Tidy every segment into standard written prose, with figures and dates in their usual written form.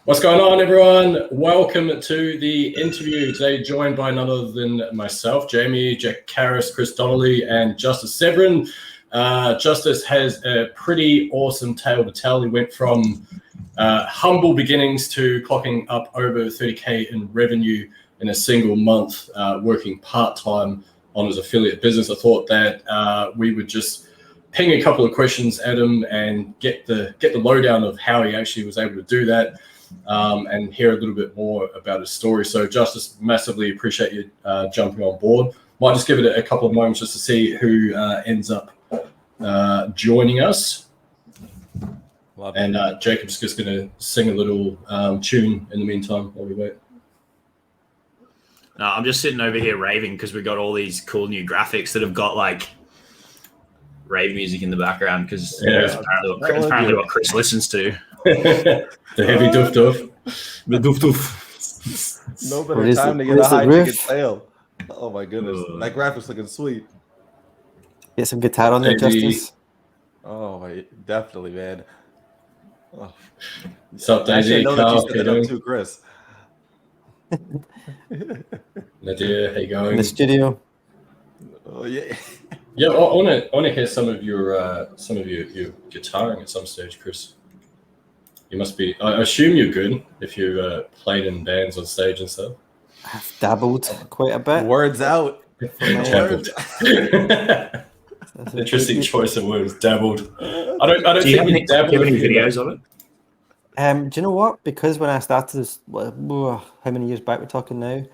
What's going on, everyone? Welcome to the interview. Today, joined by none other than myself, Jamie, Jack Karras, Chris Donnelly, and Justice Severin. Justice has a pretty awesome tale to tell. He went from humble beginnings to clocking up over 30K in revenue in a single month, working part-time on his affiliate business. I thought that we would just ping a couple of questions at him and get the lowdown of how he actually was able to do that. And hear a little bit more about his story. So Justice, massively appreciate you jumping on board. Might just give it a couple of moments just to see who ends up joining us. And Jacob's just going to sing a little tune in the meantime while we wait. I'm just sitting over here raving because we got all these cool new graphics that have got like rave music in the background because it's apparently what Chris listens to. The heavy doof doof. The doof doof. No better time to get a high chicken tail. Oh my goodness. That graphic's looking sweet. Get some guitar on there, Justice. Oh, definitely, man. Oh. What's up, Daisy? I know that you set that up too, Chris. Nadia, how you going? In the studio. Oh yeah. Yeah, I want to hear some of your guitaring at some stage, Chris. You must be. I assume you're good if you played in bands on stage and stuff. I've dabbled quite a bit. Words out. Dabbled. Interesting choice of words. Dabbled. I don't think you dabbled. Do you have any videos of it? Do you know what? Because when I started this, how many years back we're talking now? It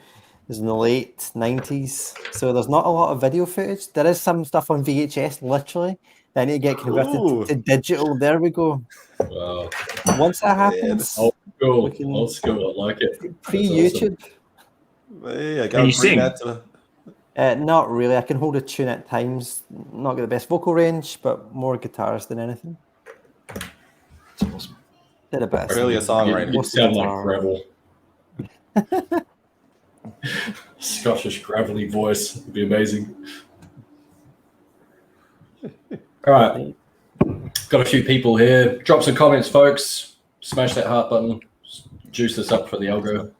was in the late 90s. So there's not a lot of video footage. There is some stuff on VHS, literally. I need to get converted to digital. There we go. Wow. Once that happens, old school. I like it. Pre-YouTube. Awesome. Hey, can you sing? Not really. I can hold a tune at times. Not got the best vocal range, but more guitars than anything. That's awesome. Did a bit. Really a songwriter. You sound like gravel. Scottish gravelly voice would be amazing. All right, got a few people here. Drop some comments, folks. Smash that heart button. Juice this up for the algo.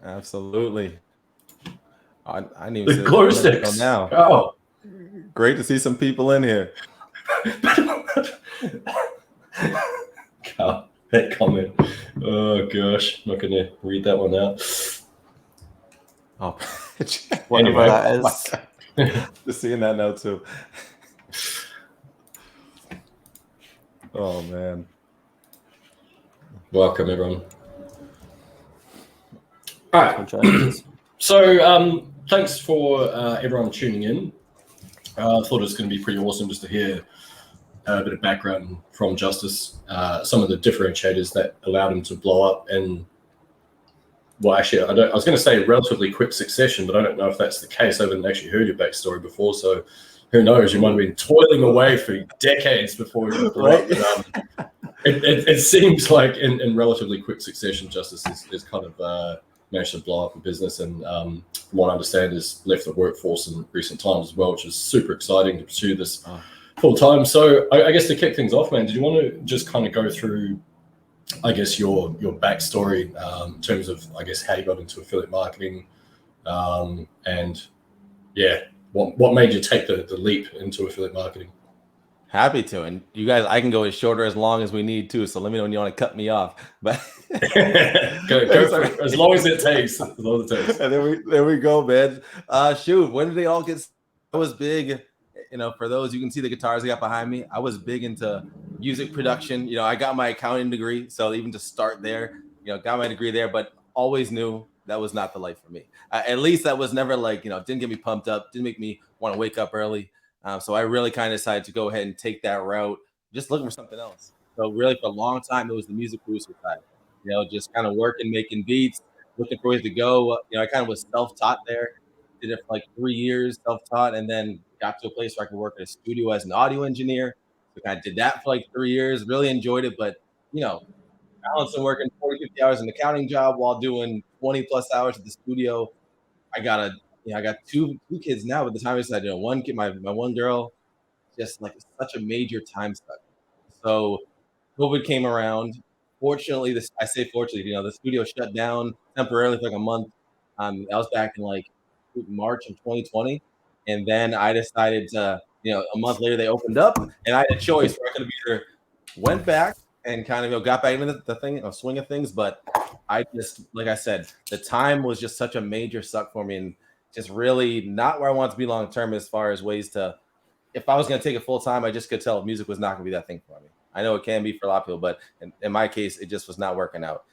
Absolutely. I need the glow sticks now. Oh, great to see some people in here. God, that comment. Oh gosh, I'm not gonna read that one out. Oh, whatever that is. Just seeing that now too. Oh man. Welcome everyone. All right. So thanks for everyone tuning in. I thought it was going to be pretty awesome just to hear a bit of background from Justice, some of the differentiators that allowed him to blow up and, well, actually, I was going to say relatively quick succession, but I don't know if that's the case. I haven't actually heard your backstory before, so who knows? You might have been toiling away for decades before you blew up. But, it seems like in relatively quick succession, Justice is kind of managed to blow up a business, and from what I understand, has left the workforce in recent times as well, which is super exciting to pursue this full time. So I guess to kick things off, man, did you want to just kind of go through, I guess, your backstory in terms of, I guess, how you got into affiliate marketing, and yeah, what made you take the leap into affiliate marketing? Happy to, and you guys, I can go as short or as long as we need to. So let me know when you want to cut me off. But go for it, as long as it takes. As long as it takes. And there we go, man. Shoot, when did they all get? I was big. For those, you can see the guitars I got behind me. I was big into music production. I got my accounting degree, so even to start there, got my degree there, but always knew that was not the life for me. At least that was never like, didn't get me pumped up, didn't make me want to wake up early. So I really kind of decided to go ahead and take that route, just looking for something else. So really for a long time, it was the music producer side, just kind of working, making beats, looking for ways to go. I kind of was self-taught there. Did it for like 3 years, self-taught, and then got to a place where I could work at a studio as an audio engineer. So I did that for like 3 years, really enjoyed it. But, balancing working 40, 50 hours in the accounting job while doing 20 plus hours at the studio. I got two kids now, but the time I decided, one kid, my one girl, just like such a major time suck. So COVID came around. Fortunately, I say fortunately, the studio shut down temporarily for like a month. That was back in like March of 2020, and then I decided to, a month later they opened up, and I had a choice where I could have either went back and kind of got back into the thing, swing of things, but I just, like I said, the time was just such a major suck for me, and just really not where I want to be long term as far as ways to. If I was going to take it full time, I just could tell music was not going to be that thing for me. I know it can be for a lot of people, but in my case, it just was not working out.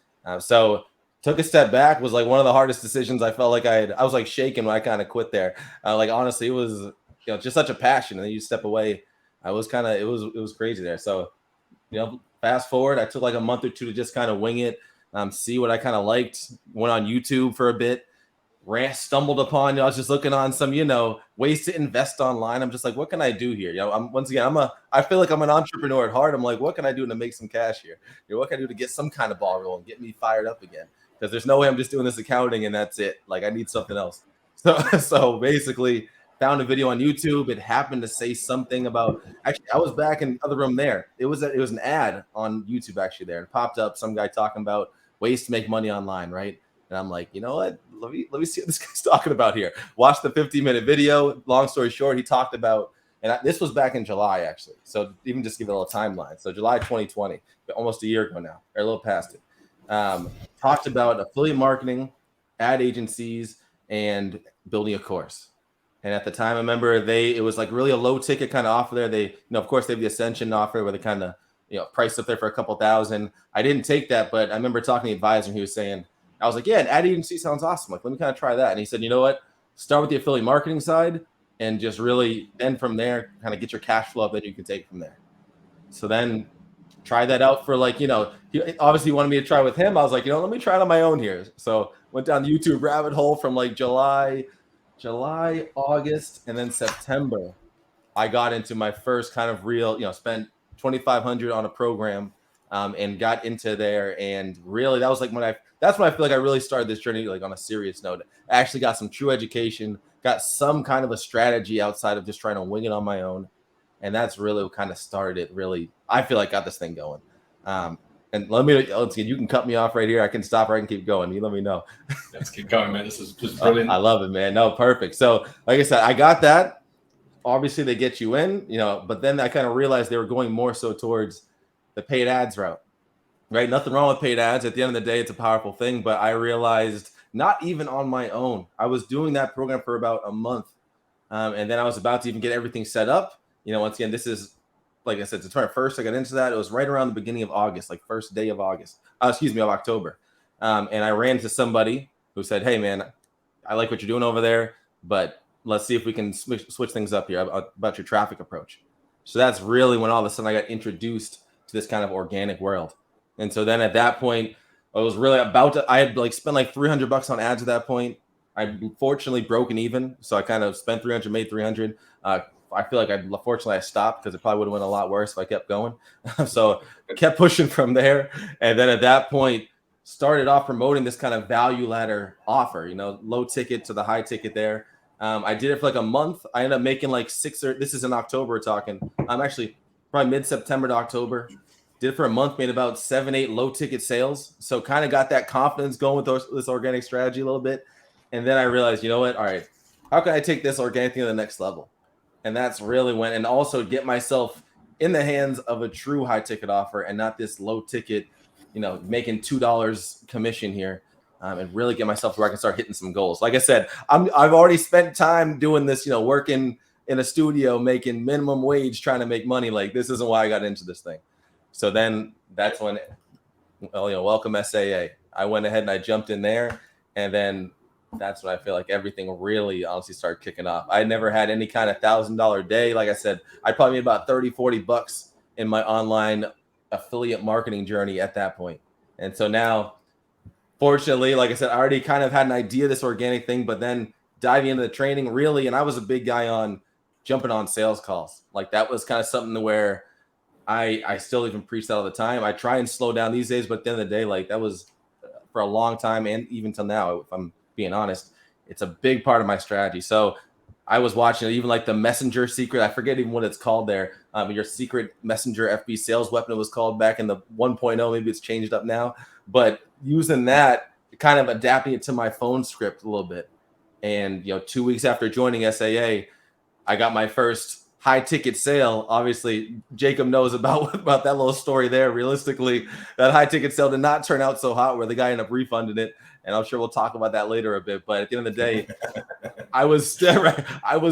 So took a step back, was like one of the hardest decisions. I felt like I was like shaking when I kind of quit there. Like honestly, it was just such a passion, and then you step away. I was kind of it was crazy there. So fast forward, I took like a month or two to just kind of wing it, see what I kind of liked. Went on YouTube for a bit. Stumbled upon, I was just looking on some, ways to invest online. I'm just like, what can I do here? I feel like I'm an entrepreneur at heart. I'm like, what can I do to make some cash here? What can I do to get some kind of ball rolling, get me fired up again? Because there's no way I'm just doing this accounting and that's it. Like I need something else. So basically found a video on YouTube. It happened to say something about, actually, I was back in the other room there. It was an ad on YouTube actually there. It popped up, some guy talking about ways to make money online, right? And I'm like, you know what? Let me see what this guy's talking about here. Watch the 15-minute video. Long story short, he talked about, and this was back in July, actually. So even just give it a little timeline. So July 2020, almost a year ago now, or a little past it. Talked about affiliate marketing, ad agencies, and building a course. And at the time, I remember it was like really a low ticket kind of offer there. They, of course, they have the Ascension offer where they kind of, priced up there for a couple thousand. I didn't take that, but I remember talking to the advisor, and he was saying, I was like, yeah, an ad agency sounds awesome. Like, let me kind of try that. And he said, you know what? Start with the affiliate marketing side and just really then from there, kind of get your cash flow up, then you can take it from there. So then try that out for like, he obviously wanted me to try with him. I was like, let me try it on my own here. So went down the YouTube rabbit hole from like July, August, and then September. I got into my first kind of real, spent $2,500 on a program and got into there. And really, that was like that's when I feel like I really started this journey, like on a serious note. I actually got some true education, got some kind of a strategy outside of just trying to wing it on my own. And that's really what kind of started it. Really, I feel like got this thing going. And you can cut me off right here. I can stop or I can keep going. You let me know. Let's keep going, man. This is just brilliant. I love it, man. No, perfect. So like I said, I got that. Obviously they get you in, but then I kind of realized they were going more so towards the paid ads route, right? Nothing wrong with paid ads. At the end of the day, it's a powerful thing, but I realized not even on my own, I was doing that program for about a month. And then I was about to even get everything set up. Once again, this is, like I said, it's the 21st. I got into that. It was right around the beginning of August, like first day of October. And I ran to somebody who said, hey man, I like what you're doing over there, but let's see if we can switch things up here about your traffic approach. So that's really when all of a sudden I got introduced to this kind of organic world. And so then at that point, I was really I had like spent like $300 on ads at that point. I fortunately broken even. So I kind of spent 300, made 300. I feel like fortunately I stopped because it probably would have went a lot worse if I kept going. So I kept pushing from there. And then at that point, started off promoting this kind of value ladder offer, low ticket to the high ticket there. I did it for like a month. I ended up making like this is in October we're talking. I'm actually probably mid-September to October. Did it for a month, made about 7-8 low ticket sales. So kind of got that confidence going with this organic strategy a little bit. And then I realized, you know what? All right, how can I take this organic thing to the next level? And that's really when, and also get myself in the hands of a true high ticket offer and not this low ticket, making $2 commission here. And really get myself to where I can start hitting some goals. Like I said, I've already spent time doing this, working in a studio, making minimum wage, trying to make money. Like this isn't why I got into this thing. So then that's when, welcome SAA. I went ahead and I jumped in there, and then that's when I feel like everything really honestly started kicking off. I never had any kind of $1,000 day. Like I said, I probably made about $30-$40 in my online affiliate marketing journey at that point. And so now, fortunately, like I said, I already kind of had an idea of this organic thing, but then diving into the training really, and I was a big guy on jumping on sales calls. Like that was kind of something where I still even preach that all the time. I try and slow down these days, but at the end of the day, like that was for a long time. And even till now, if I'm being honest, it's a big part of my strategy. So I was watching even like the messenger secret. I forget even what it's called there. Your secret messenger FB sales weapon, it was called back in the 1.0. Maybe it's changed up now, but using that, kind of adapting it to my phone script a little bit. And 2 weeks after joining SAA, I got my first high ticket sale. Obviously, Jacob knows about that little story there. Realistically, that high ticket sale did not turn out so hot where the guy ended up refunding it. And I'm sure we'll talk about that later a bit. But at the end of the day, I was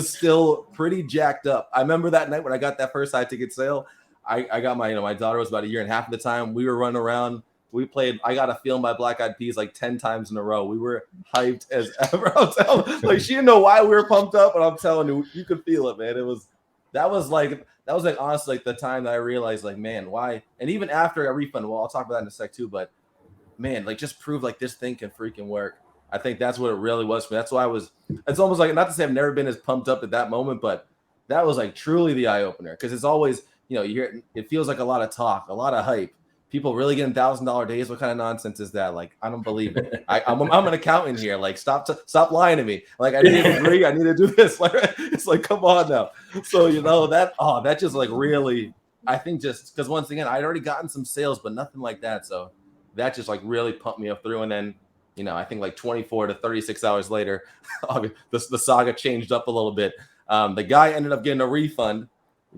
still pretty jacked up. I remember that night when I got that first high ticket sale. I got my daughter was about a year and a half at the time. We were running around. We played I Got a Feeling by Black Eyed Peas like 10 times in a row. We were hyped as ever. Like she didn't know why we were pumped up, but I'm telling you, you could feel it, man. That was like honestly like the time that I realized, like, man, why? And even after a refund, well, I'll talk about that in a sec too, but man, like just prove like this thing can freaking work. I think that's what it really was for me. That's why it's almost like, not to say I've never been as pumped up at that moment, but that was like truly the eye opener. Because it's always, you hear it feels like a lot of talk, a lot of hype. People really getting $1,000 days. What kind of nonsense is that? Like, I don't believe it. I'm an accountant here. Like, stop lying to me. Like, I need a degree. I need to do this. Like, it's like, come on now. So that just like really, I think just because once again, I'd already gotten some sales, but nothing like that. So that just like really pumped me up through. And then, I think like 24 to 36 hours later, the saga changed up a little bit. The guy ended up getting a refund,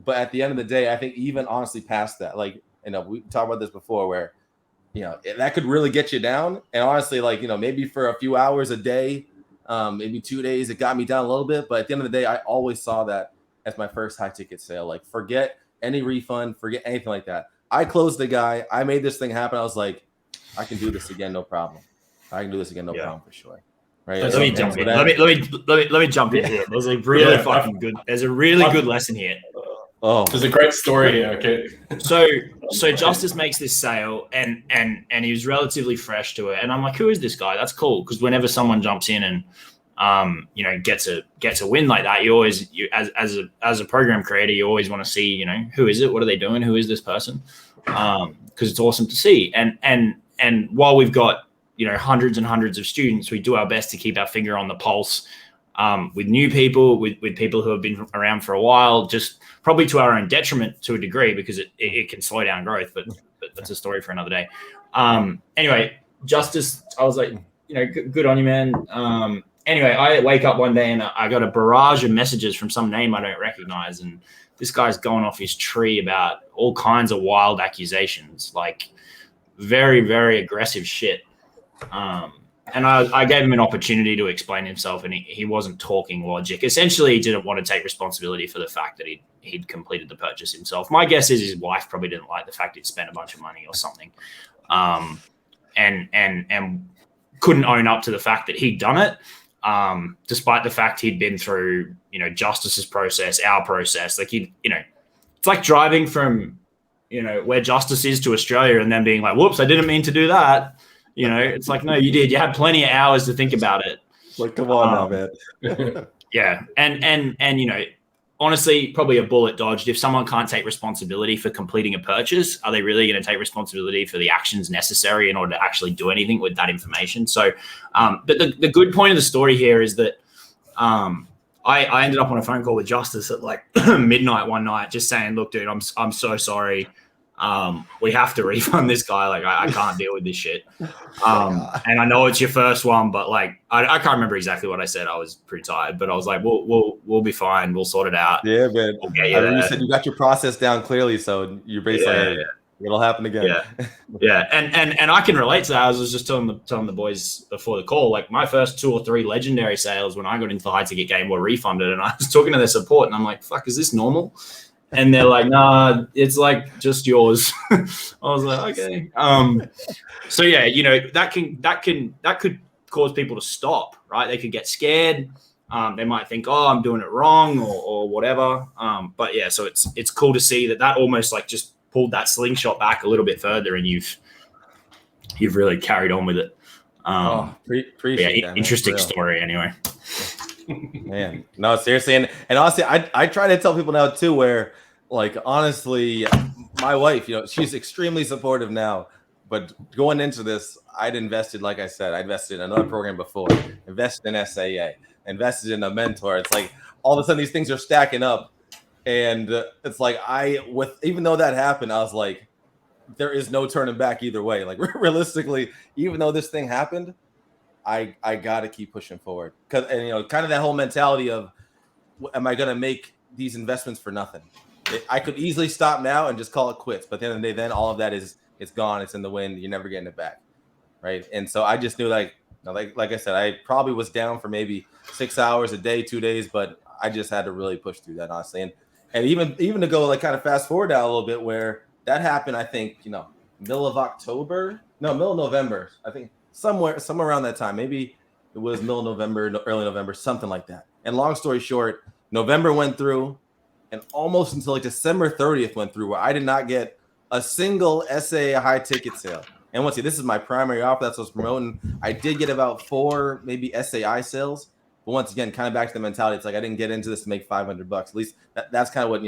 but at the end of the day, I think even honestly past that, like, we talked about this before where, that could really get you down. And honestly, like, maybe for a few hours a day, maybe 2 days, it got me down a little bit. But at the end of the day, I always saw that as my first high ticket sale. Like, forget any refund, forget anything like that. I closed the guy. I made this thing happen. I was like, I can do this again, no problem. I can do this again, no problem for sure. Right? Let me jump in. Let me jump in here. There's a really fucking good. There's a really good lesson here. Oh, there's a great story here. Okay. So Justice makes this sale and he was relatively fresh to it, and I'm like, who is this guy? That's cool, because whenever someone jumps in and gets a win like that, as a program creator, you always want to see who is it, what are they doing, who is this person, because it's awesome to see. And while we've got hundreds and hundreds of students, we do our best to keep our finger on the pulse with new people, with people who have been around for a while, just probably to our own detriment to a degree, because it can slow down growth, but that's a story for another day. Anyway, Justice, I was like, good on you, man. Anyway, I wake up one day and I got a barrage of messages from some name I don't recognize, and this guy's going off his tree about all kinds of wild accusations, like very, very aggressive shit. And I gave him an opportunity to explain himself, and he wasn't talking logic. Essentially, he didn't want to take responsibility for the fact that he'd completed the purchase himself. My guess is his wife probably didn't like the fact he'd spent a bunch of money or something, and couldn't own up to the fact that he'd done it, despite the fact he'd been through Justice's process, our process. Like it's like driving from where Justice is to Australia and then being like, whoops, I didn't mean to do that. It's like, no, you did. You had plenty of hours to think about it. Like, come on now, man. Yeah. And honestly, probably a bullet dodged. If someone can't take responsibility for completing a purchase, are they really going to take responsibility for the actions necessary in order to actually do anything with that information? So, but the good point of the story here is that I ended up on a phone call with Justice at like midnight one night, just saying, look, dude, I'm so sorry. We have to refund this guy. Like, I can't deal with this shit. And I know it's your first one, but like, I can't remember exactly what I said. I was pretty tired, but I was like, we'll be fine. We'll sort it out. Yeah, man. We'll get you there. You said you got your process down clearly, so you're basically it'll happen again. Yeah. And I can relate to that. I was just telling the boys before the call, like my first 2 or 3 legendary sales when I got into the high ticket game were refunded, and I was talking to their support, and I'm like, fuck, is this normal? And they're like, nah, it's like just yours. I was like, okay. So yeah, that could cause people to stop, right? They could get scared. They might think, oh, I'm doing it wrong or whatever. But yeah, so it's cool to see that almost like just pulled that slingshot back a little bit further, and you've really carried on with it. Appreciate that. Interesting story anyway. Man, no, seriously. And honestly, I try to tell people now too, where like, honestly, my wife, she's extremely supportive now, but going into this, like I said, I invested in another program before, invested in SAA. invested in a mentor. It's like all of a sudden these things are stacking up. And it's like even though that happened, I was like, there is no turning back either way. Like realistically, even though this thing happened, I got to keep pushing forward. And kind of that whole mentality of, am I going to make these investments for nothing? I could easily stop now and just call it quits. But at the end of the day, then all of that it's gone. It's in the wind. You're never getting it back. Right. And so I just knew like I said, I probably was down for maybe 6 hours a day, 2 days, but I just had to really push through that, honestly. And even to go like kind of fast forward now a little bit, where that happened, I think, middle of November, I think somewhere around that time, maybe it was middle of November, early November, something like that. And long story short, November went through, and almost until like December 30th went through, where I did not get a single SAA high ticket sale. And once again, this is my primary offer. That's what I was promoting. I did get about 4 maybe SAI sales. But once again, kind of back to the mentality, it's like I didn't get into this to make $500. At least that's kind of what,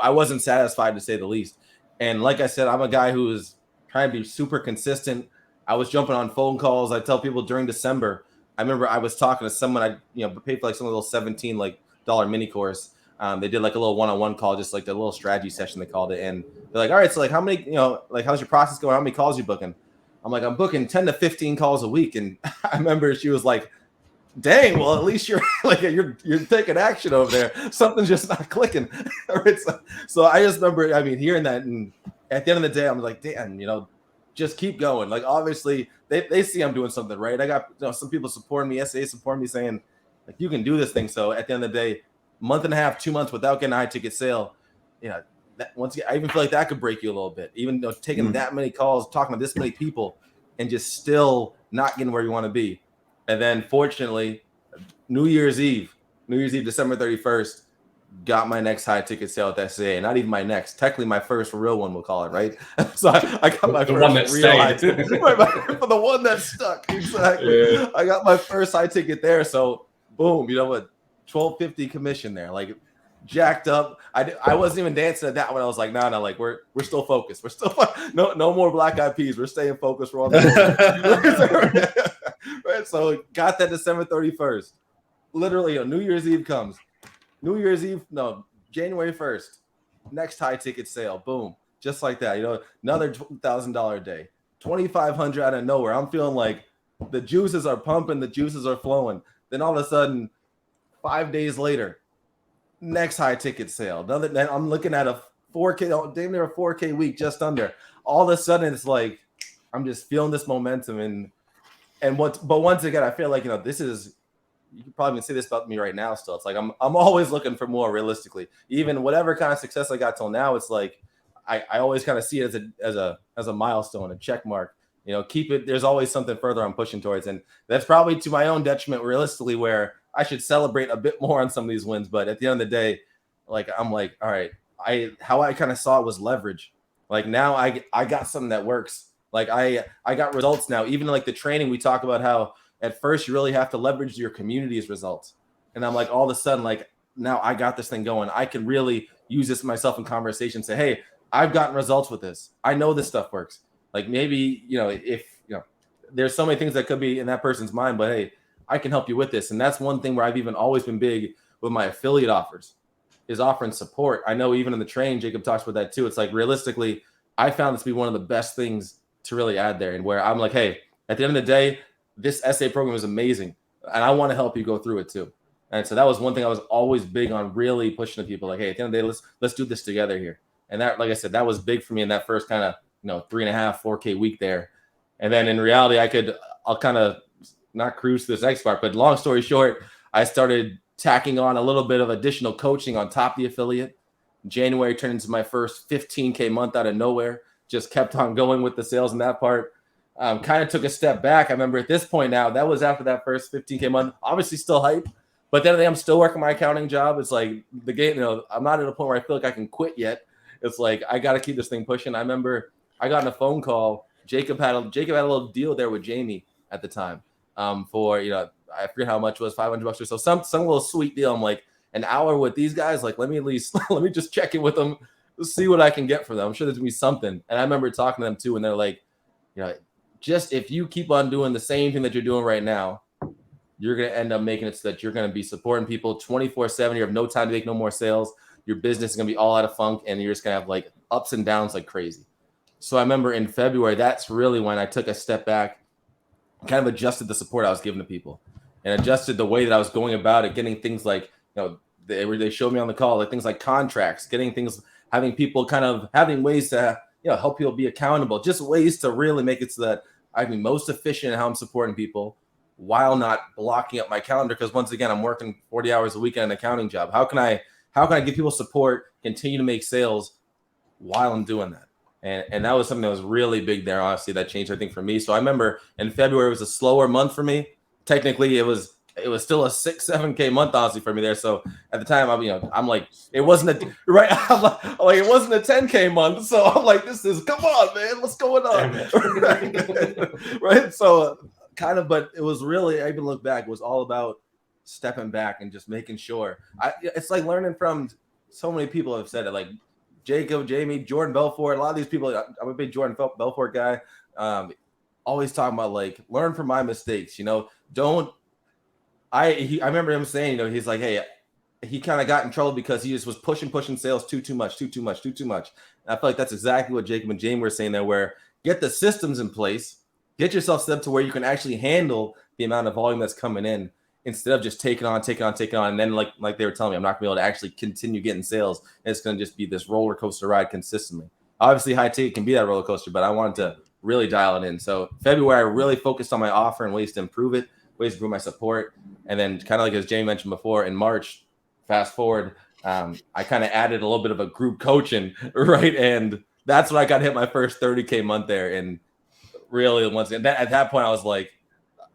I wasn't satisfied, to say the least. And like I said, I'm a guy who is trying to be super consistent. I was jumping on phone calls. I tell people during December, I remember I was talking to someone, I paid for like some little $17 mini course. They did like a little one-on-one call, just like the little strategy session, they called it. And they're like, all right, so like how many, how's your process going? How many calls are you booking? I'm like, I'm booking 10 to 15 calls a week. And I remember she was like, dang, well, at least you're like, you're taking action over there. Something's just not clicking. So I just remember, hearing that. And at the end of the day, I'm like, damn, just keep going. Like, obviously they see I'm doing something right. I got some people supporting me, SAA supporting me, saying like, you can do this thing. So at the end of the day, month and a half, 2 months without getting a high ticket sale, that once again, I even feel like that could break you a little bit. Even though taking that many calls, talking to this many people, and just still not getting where you want to be. And then fortunately, New Year's Eve, December 31st, got my next high ticket sale at SAA. Not even my next, technically my first real one, we'll call it, right? So I got my first one that real high ticket. For the one that stuck, exactly. Yeah. I got my first high ticket there. So boom, $12.50 commission there, like jacked up. I wasn't even dancing at that one. I was like, no, like we're still focused. We're still no more black eyed peas. We're staying focused. We're on the right. So got that December 31st. Literally, New Year's Eve comes. January 1st. Next high ticket sale. Boom. Just like that. Another $1,000 day. $2,500 out of nowhere. I'm feeling like the juices are pumping, the juices are flowing. Then all of a sudden, 5 days later, next high ticket sale. Then I'm looking at a 4K, damn near a 4K week, just under. All of a sudden, it's like I'm just feeling this momentum, but once again, I feel like this is, you can probably even say this about me right now. Still, it's like I'm always looking for more. Realistically, even whatever kind of success I got till now, it's like I always kind of see it as a milestone, a check mark. Keep it. There's always something further I'm pushing towards, and that's probably to my own detriment, realistically, where I should celebrate a bit more on some of these wins. But at the end of the day, like I'm like, all right, how I kind of saw it was leverage. Like now I got something that works. Like I got results now. Even like the training, we talk about how at first you really have to leverage your community's results. And I'm like, all of a sudden, like now I got this thing going. I can really use this myself in conversation. Say, hey, I've gotten results with this. I know this stuff works. Like maybe, if there's so many things that could be in that person's mind, but hey, I can help you with this. And that's one thing where I've even always been big with my affiliate offers, is offering support. I know even in the train, Jacob talks about that too. It's like, realistically, I found this to be one of the best things to really add there. And where I'm like, hey, at the end of the day, this SA program is amazing, and I want to help you go through it too. And so that was one thing I was always big on, really pushing to people, like, hey, at the end of the day, let's do this together here. And that, like I said, that was big for me in that first kind of 3.5, 4K week there. And then in reality, I'll kind of not cruise to this next part, but long story short, I started tacking on a little bit of additional coaching on top of the affiliate. January turned into my first 15K month out of nowhere. Just kept on going with the sales in that part. Kind of took a step back. I remember at this point now, that was after that first 15K month, obviously still hype, but then I'm still working my accounting job. It's like the game, I'm not at a point where I feel like I can quit yet. It's like, I got to keep this thing pushing. I remember I got on a phone call. Jacob had a little deal there with Jamie at the time for, I forget how much it was, $500 or so, some little sweet deal. I'm like, an hour with these guys, like, let me just check in with them, see what I can get for them. I'm sure there's gonna be something. And I remember talking to them too, and they're like, just if you keep on doing the same thing that you're doing right now, you're going to end up making it so that you're going to be supporting people 24/7. You have no time to make no more sales. Your business is going to be all out of funk, and you're just going to have like ups and downs like crazy. So I remember in February, that's really when I took a step back, kind of adjusted the support I was giving to people, and adjusted the way that I was going about it, getting things like, they showed me on the call, like things like contracts, getting things, having people kind of having ways to, help people be accountable, just ways to really make it so that I can be most efficient in how I'm supporting people while not blocking up my calendar. Because once again, I'm working 40 hours a week on an accounting job. How can I give people support, continue to make sales while I'm doing that? And that was something that was really big there. Honestly, that changed everything for me. So I remember in February, it was a slower month for me. Technically, it was still a 6-7K month, honestly, for me there. So at the time, I'm like, it wasn't a right. I'm like, it wasn't a 10K month. So I'm like, come on, man, what's going on? Right. So kind of, but it was really, I even look back, it was all about stepping back and just making sure. It's like learning from so many people have said it, like Jacob, Jamie, Jordan Belfort, a lot of these people. I'm a big Jordan Belfort guy. Always talking about like, learn from my mistakes. I remember him saying, he's like, hey, he kind of got in trouble because he just was pushing sales too much. And I feel like that's exactly what Jacob and Jamie were saying there, where get the systems in place, get yourself set up to where you can actually handle the amount of volume that's coming in, instead of just taking on. And then like they were telling me, I'm not gonna be able to actually continue getting sales. It's going to just be this roller coaster ride consistently. Obviously high ticket can be that roller coaster, but I wanted to really dial it in. So February, I really focused on my offer and ways to improve it, ways to improve my support. And then kind of like as Jamie mentioned before, in March, fast forward, I kind of added a little bit of a group coaching, right? And that's when I got hit my first 30K month there. And really, once again, at that point, I was like,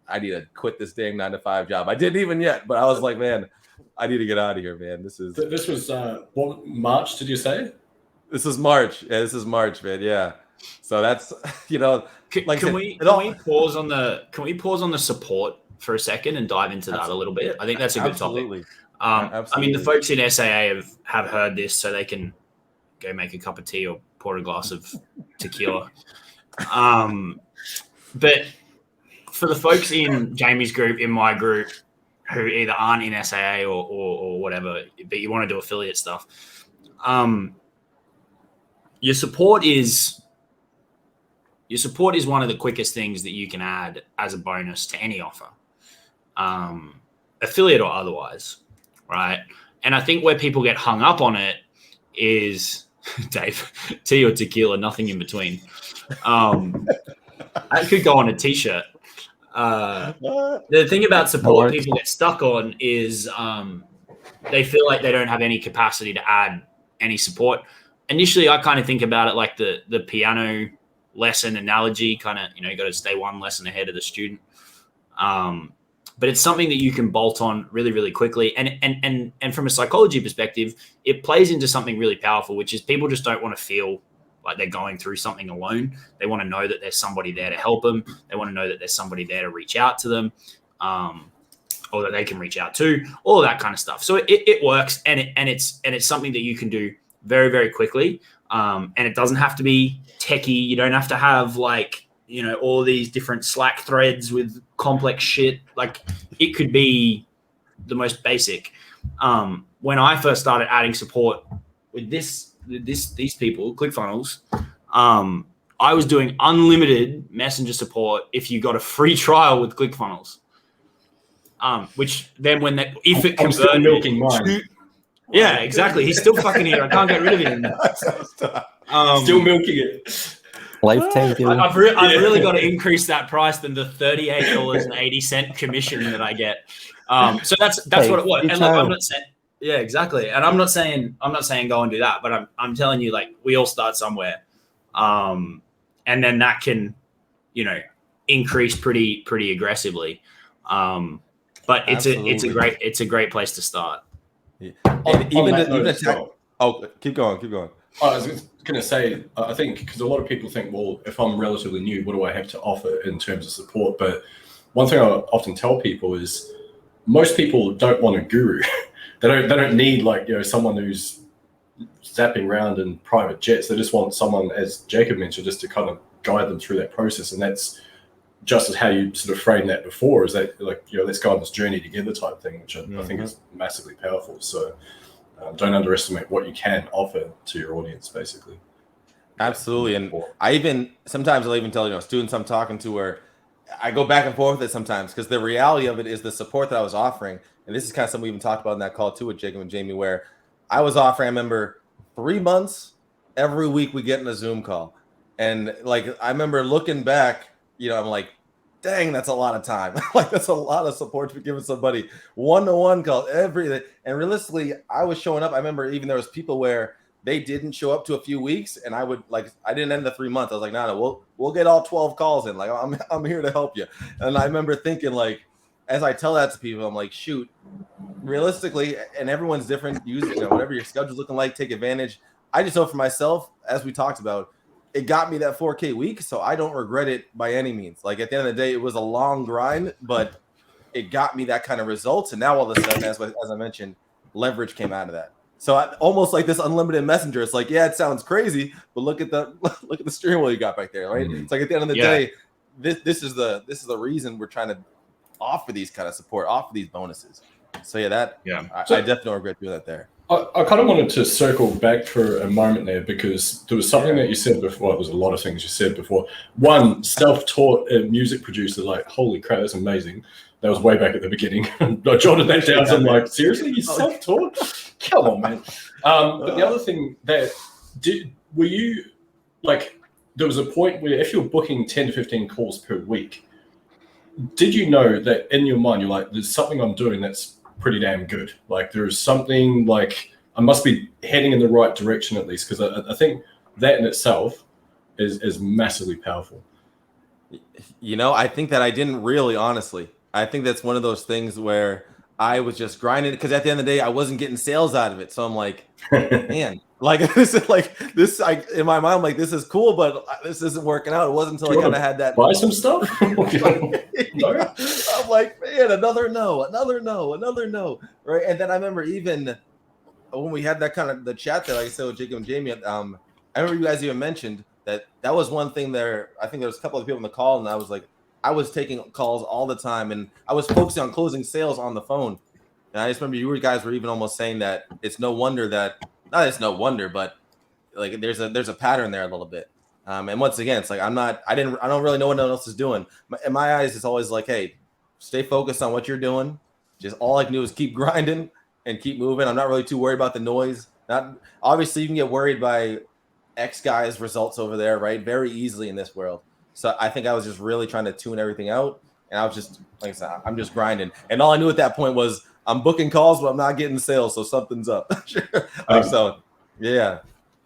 I need to quit this dang 9-to-5 job. I didn't even yet, but I was like, man, I need to get out of here, man. This was what, March, did you say? This is March. Yeah, this is March, man. Yeah. So that's, Can we pause on the support for a second and dive into that a little bit? I think that's a good topic. I mean, the folks in SAA have heard this, so they can go make a cup of tea or pour a glass of tequila. But for the folks in Jamie's group, in my group, who either aren't in SAA or whatever, but you want to do affiliate stuff, your support is one of the quickest things that you can add as a bonus to any offer, affiliate or otherwise, right? And I think where people get hung up on it is, Dave, tea or tequila, nothing in between. I could go on a t-shirt. The thing about support people get stuck on is they feel like they don't have any capacity to add any support. Initially, I kind of think about it like the piano lesson analogy, kind of, you got to stay one lesson ahead of the student. But it's something that you can bolt on really, really quickly. And from a psychology perspective, it plays into something really powerful, which is people just don't want to feel like they're going through something alone. They want to know that there's somebody there to help them. They want to know that there's somebody there to reach out to them, or that they can reach out to, all of that kind of stuff. So it works, and it's something that you can do very, very quickly. And it doesn't have to be techie. You don't have to have all these different Slack threads with complex shit. Like, it could be the most basic. When I first started adding support with these people, ClickFunnels, I was doing unlimited messenger support if you got a free trial with ClickFunnels. Which then if it converted, I'm still milking mine. Yeah, exactly. He's still fucking here. I can't get rid of him. Still milking it. Lifetime deal. I've really got to increase that price than the $38.80 commission that I get. So that's what it was. And look, I'm not saying, yeah, exactly. And I'm not saying go and do that, but I'm telling you, like, we all start somewhere, and then that can, increase pretty aggressively. But it's a great place to start. Yeah. Keep going. I was going to say, I think, because a lot of people think, well, if I'm relatively new, what do I have to offer in terms of support? But one thing I often tell people is most people don't want a guru. They don't need someone who's zapping around in private jets. They just want someone, as Jacob mentioned, just to kind of guide them through that process. And that's just as how you sort of framed that before, is that like, let's go on this journey together type thing, which I think is massively powerful. So don't underestimate what you can offer to your audience, basically. Absolutely. And I'll even tell, students I'm talking to where I go back and forth with it sometimes, because the reality of it is the support that I was offering. And this is kind of something we even talked about in that call too with Jacob and Jamie, where I was offering, I remember 3 months, every week we get in a Zoom call. And like, I remember looking back, I'm like, dang, that's a lot of time. Like, that's a lot of support to be giving somebody one-to-one call everything. And realistically, I was showing up. I remember even there was people where they didn't show up to a few weeks, and I didn't end the 3 months. I was like, no, we'll get all 12 calls in. Like, I'm here to help you. And I remember thinking, like, as I tell that to people, I'm like, shoot, realistically, and everyone's different. Use whatever your schedule's looking like, take advantage. I just know for myself, as we talked about, it got me that 4K week, so I don't regret it by any means. Like, at the end of the day, it was a long grind, but it got me that kind of results. And now all of a sudden, as I mentioned, leverage came out of that. So almost like this unlimited messenger. It's like, yeah, it sounds crazy, but look at the steering wheel you got back there, right? It's like at the end of the day, this is the reason we're trying to offer these kind of support, offer these bonuses. So I definitely don't regret doing that there. I kind of wanted to circle back for a moment there, because there was something that you said before. There was a lot of things you said before. One, self-taught music producer, like, holy crap, that's amazing. That was way back at the beginning. I jotted that down. So I'm like, seriously, you self-taught? Come on, man. But the other thing were you, like, there was a point where if you're booking 10 to 15 calls per week, did you know that in your mind, you're like, there's something I'm doing that's pretty damn good. Like, there's something, like, I must be heading in the right direction at least, because I think that in itself is massively powerful. I think that I didn't really, honestly. I think that's one of those things where I was just grinding, because at the end of the day, I wasn't getting sales out of it. So I'm like, man, like, this is like this. In my mind, I'm like, this is cool, but this isn't working out. It wasn't until I kind of had that. Buy some stuff. I'm like, man, another no, right? And then I remember even when we had that kind of the chat there, like I said with Jacob and Jamie, I remember you guys even mentioned that was one thing there. I think there was a couple of people on the call, and I was like, I was taking calls all the time, and I was focusing on closing sales on the phone. And I just remember you guys were even almost saying that it's no wonder that, not it's no wonder, but like there's a pattern there a little bit. And once again, it's like I don't really know what anyone else is doing. In my eyes, it's always like, hey, stay focused on what you're doing. Just all I can do is keep grinding and keep moving. I'm not really too worried about the noise. Obviously, you can get worried by X guy's results over there, right? Very easily in this world. So I think I was just really trying to tune everything out. And I was just, like I said, I'm just grinding. And all I knew at that point was I'm booking calls, but I'm not getting sales. So something's up. Yeah.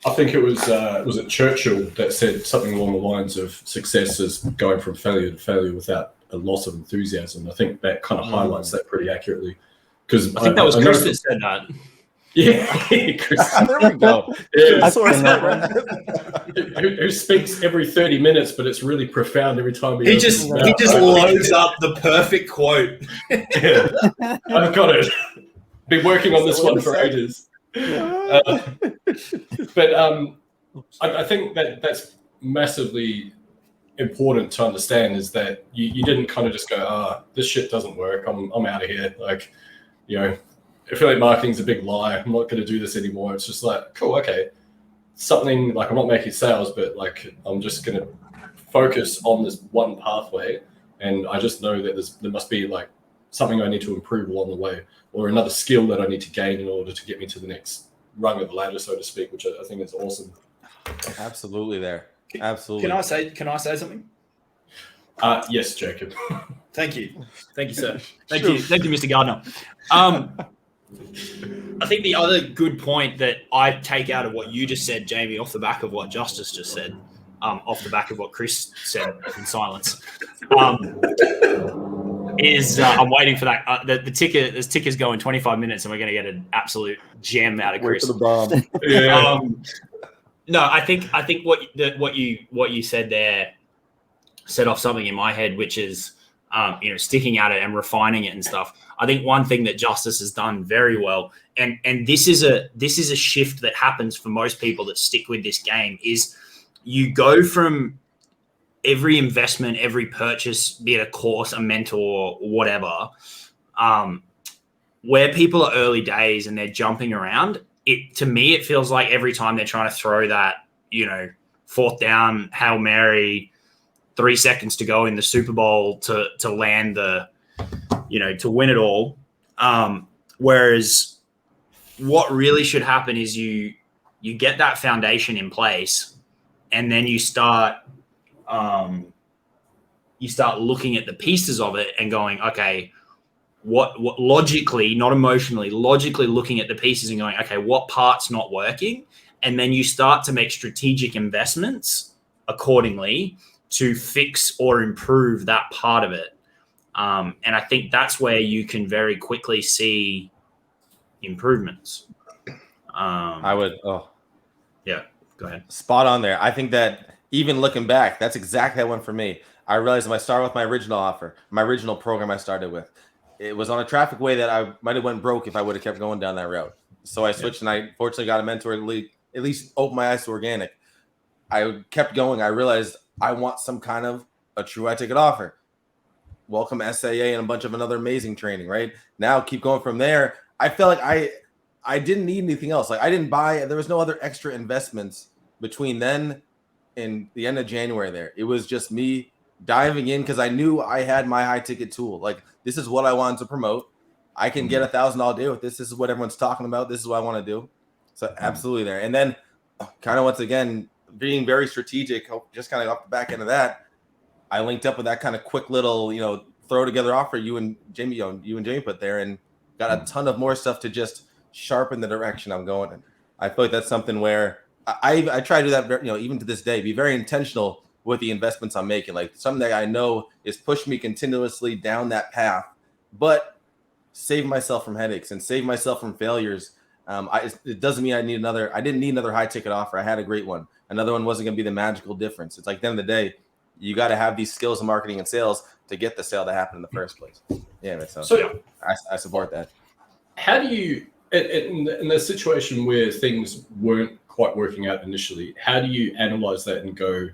I think it was it Churchill that said something along the lines of success is going from failure to failure without a loss of enthusiasm. I think that kind of highlights that pretty accurately. Because I think that was Chris that said that. Yeah, Chris. There we go. Yeah. Who speaks every 30 minutes, but it's really profound every time he just loads up the perfect quote. Yeah, I've got it. Been working on this one for ages. But I think that's massively important to understand, is that you didn't kind of just go, this shit doesn't work. I'm out of here. Like, affiliate marketing's a big lie. I'm not going to do this anymore. It's just like, cool, okay. Something like, I'm not making sales, but like, I'm just going to focus on this one pathway. And I just know that there must be like something I need to improve along the way, or another skill that I need to gain in order to get me to the next rung of the ladder, so to speak, which I think is awesome. Absolutely there. Absolutely. Can I say something? Yes, Jacob. Thank you, sir. Thank you, Mr. Gardner. I think the other good point that I take out of what you just said, Jamie, off the back of what Justice just said, off the back of what Chris said in silence, is I'm waiting for that. The ticker, this ticker's going 25 minutes, and we're going to get an absolute gem out of Chris. Wait for the bomb. Yeah. No, I think what you said there set off something in my head, which is sticking at it and refining it and stuff. I think one thing that Justice has done very well, and this is a shift that happens for most people that stick with this game, is you go from every investment, every purchase, be it a course, a mentor, whatever, where people are early days and they're jumping around, to me, it feels like every time they're trying to throw that, fourth down, Hail Mary, 3 seconds to go in the Super Bowl to land to win it all. Whereas what really should happen is you get that foundation in place, and then you start looking at the pieces of it and going, okay, what logically, not emotionally, logically looking at the pieces and going, okay, what part's not working? And then you start to make strategic investments accordingly to fix or improve that part of it. And I think that's where you can very quickly see improvements. I would. Yeah, go ahead. Spot on there. I think that even looking back, that's exactly that one for me. I realized if I started with my original offer, my original program I started with, it was on a traffic way that I might have went broke if I would have kept going down that route. So I switched, and I fortunately got a mentor at least opened my eyes to organic. I kept going. I realized I want some kind of a true high ticket offer. Welcome SAA and a bunch of another amazing training, right? Now keep going from there. I felt like I didn't need anything else. Like I didn't buy, there was no other extra investments between then and the end of January there. It was just me diving in because I knew I had my high ticket tool. Like this is what I wanted to promote. I can get $1,000 deal with this. This is what everyone's talking about. This is what I want to do. So absolutely there. And then kind of once again, being very strategic, just kind of off the back end of that, I linked up with that kind of quick little, throw together offer you and Jamie put there, and got a ton of more stuff to just sharpen the direction I'm going in. I feel like that's something where I try to do that, even to this day, be very intentional with the investments I'm making. Like something that I know is pushing me continuously down that path, but save myself from headaches and save myself from failures. It doesn't mean I didn't need another high ticket offer. I had a great one. Another one wasn't going to be the magical difference. It's like at the end of the day, you got to have these skills in marketing and sales to get the sale to happen in the first place. Yeah. So I support that. How do you, in the situation where things weren't quite working out initially, how do you analyze that and go,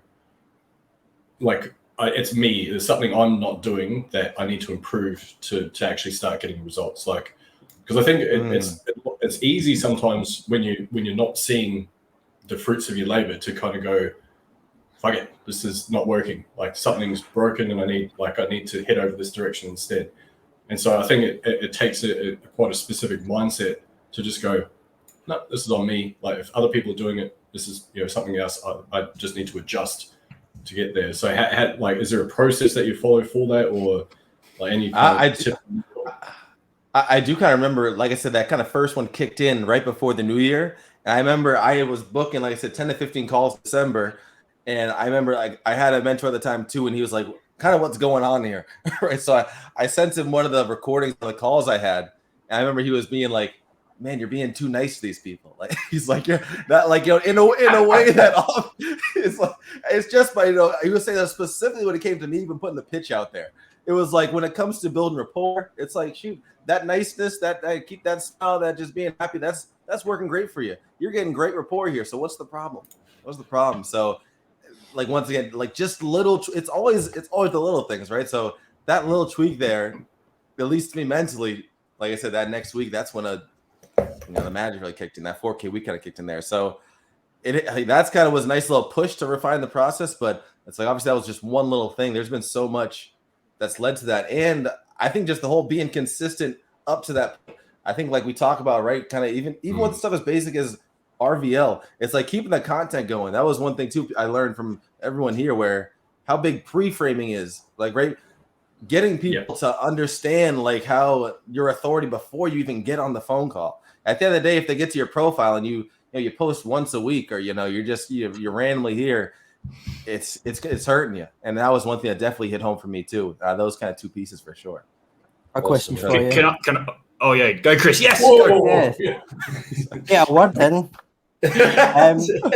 like, it's me, there's something I'm not doing that I need to improve to actually start getting results? Like, because I think it's easy sometimes when you're not seeing the fruits of your labor to kind of go, fuck it, this is not working. Like something's broken, and I need to head over this direction instead. And so I think it takes quite a specific mindset to just go, no, this is on me. Like if other people are doing it, this is something else. I just need to adjust to get there. So like, is there a process that you follow for that, or like any kind of tip? I do kind of remember, like I said, that kind of first one kicked in right before the new year. And I remember I was booking, like I said, 10 to 15 calls in December. And I remember like I had a mentor at the time too, and he was like, kind of what's going on here, right? So I sent him one of the recordings of the calls I had. And I remember he was being like, man, you're being too nice to these people. Like he's like, you're not like, in a way that it's like, it's just by, he was saying that specifically when it came to me even putting the pitch out there. It was like, when it comes to building rapport, it's like, shoot, that niceness, that keep that smile, that just being happy, that's working great for you. You're getting great rapport here. So what's the problem? So like, once again, like just little, it's always the little things, right? So that little tweak there, at least to me mentally, like I said, that next week, that's when the magic really kicked in. That 4K week kind of kicked in there. So that's kind of was a nice little push to refine the process, but it's like, obviously that was just one little thing. There's been so much that's led to that. And I think just the whole being consistent up to that, I think like we talk about, right? Kind of even with stuff as basic as RVL, it's like keeping the content going. That was one thing too I learned from everyone here, where how big pre-framing is, like, right? Getting people to understand like how your authority before you even get on the phone call. At the end of the day, if they get to your profile and you post once a week, or you're randomly here, it's hurting you. And that was one thing that definitely hit home for me too. Those kind of two pieces for sure. A question for you. Can I? Oh yeah, go Chris. Yes. Whoa. Yeah, word in.